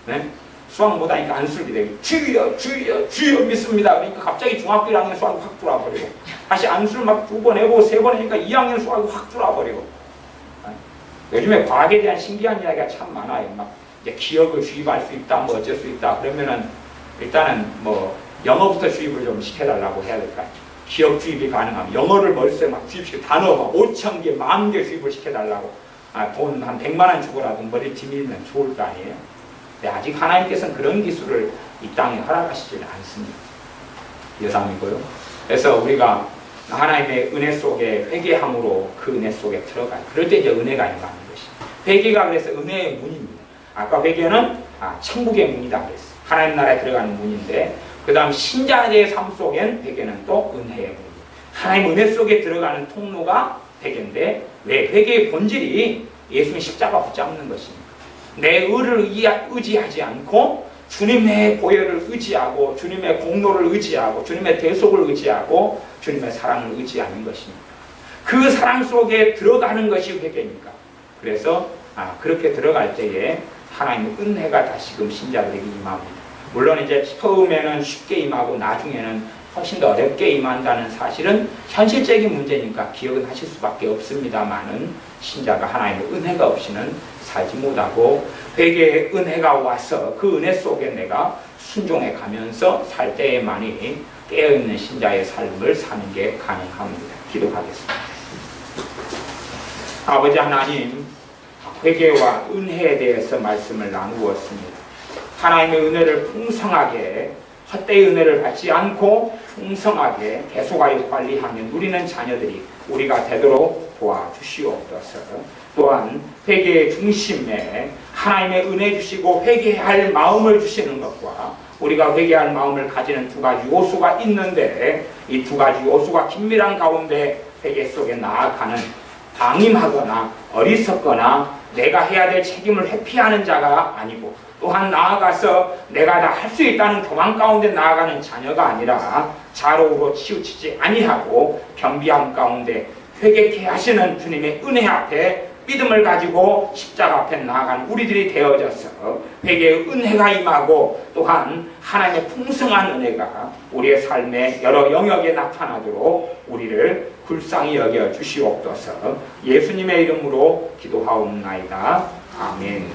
네? 수학보다니까 안수기 되고 주여 주여 주여 믿습니다. 그러니까 갑자기 중학교 1학년 수학이 확 들어와버리고 다시 안수를 막 2번 해보고 3번 하니까 2학년 수학이 확 들어와버리고 요즘에 과학에 대한 신기한 이야기가 참 많아요. 막 이제 기억을 주입할 수 있다, 뭐 어쩔 수 있다. 그러면은 일단은 뭐 영어부터 주입을 좀 시켜달라고 해야 될 것 같아요. 기억 주입이 가능하면 영어를 머릿속에 막 주입시켜 단어 막 5,000개, 10,000개 주입을 시켜달라고 돈 한 100만 원 주고라도 머리 디밀면 좋을 거 아니에요. 근데 아직 하나님께서는 그런 기술을 이 땅에 허락하시지는 않습니다. 여담이고요. 그래서 우리가 하나님의 은혜 속에 회개함으로 그 은혜 속에 들어가요. 그럴 때 이제 은혜가 임하는 것입니다. 회개가 그래서 은혜의 문입니다. 아까 회개는 천국의 문이다 그랬어요. 하나님 나라에 들어가는 문인데 그 다음 신자의 삶 속엔 회개는 또 은혜의 문이에요. 하나님 은혜 속에 들어가는 통로가 회개인데 왜? 회개의 본질이 예수님 십자가 붙잡는 것입니다. 내 의를 의지하지 않고 주님의 보혈을 의지하고 주님의 공로를 의지하고 주님의 대속을 의지하고 주님의 사랑을 의지하는 것입니다. 그 사랑 속에 들어가는 것이 회개니까. 그래서 그렇게 들어갈 때에 하나님의 은혜가 다시금 신자들에게 임합니다. 물론 이제 처음에는 쉽게 임하고 나중에는 훨씬 더 어렵게 임한다는 사실은 현실적인 문제니까 기억은 하실 수밖에 없습니다만은 신자가 하나님의 은혜가 없이는 살지 못하고 회개의 은혜가 와서 그 은혜 속에 내가 순종해 가면서 살 때에만이 깨어있는 신자의 삶을 사는 게 가능합니다. 기도하겠습니다. 아버지 하나님, 회개와 은혜에 대해서 말씀을 나누었습니다. 하나님의 은혜를 풍성하게 헛되이 은혜를 받지 않고 풍성하게 계속하여 관리하며 누리는 자녀들이 우리가 되도록 도와주시옵소서. 또한 회개의 중심에 하나님의 은혜 주시고 회개할 마음을 주시는 것과 우리가 회개할 마음을 가지는 두 가지 요소가 있는데 이 두 가지 요소가 긴밀한 가운데 회개 속에 나아가는 방임하거나 어리석거나 내가 해야 될 책임을 회피하는 자가 아니고, 또한 나아가서 내가 다 할 수 있다는 교만 가운데 나아가는 자녀가 아니라 자로우로 치우치지 아니하고 겸비함 가운데 회개케 하시는 주님의 은혜 앞에 믿음을 가지고 십자가 앞에 나아가는 우리들이 되어져서 회개의 은혜가 임하고, 또한 하나님의 풍성한 은혜가 우리의 삶의 여러 영역에 나타나도록 우리를 불쌍히 여겨 주시옵소서. 예수님의 이름으로 기도하옵나이다. 아멘.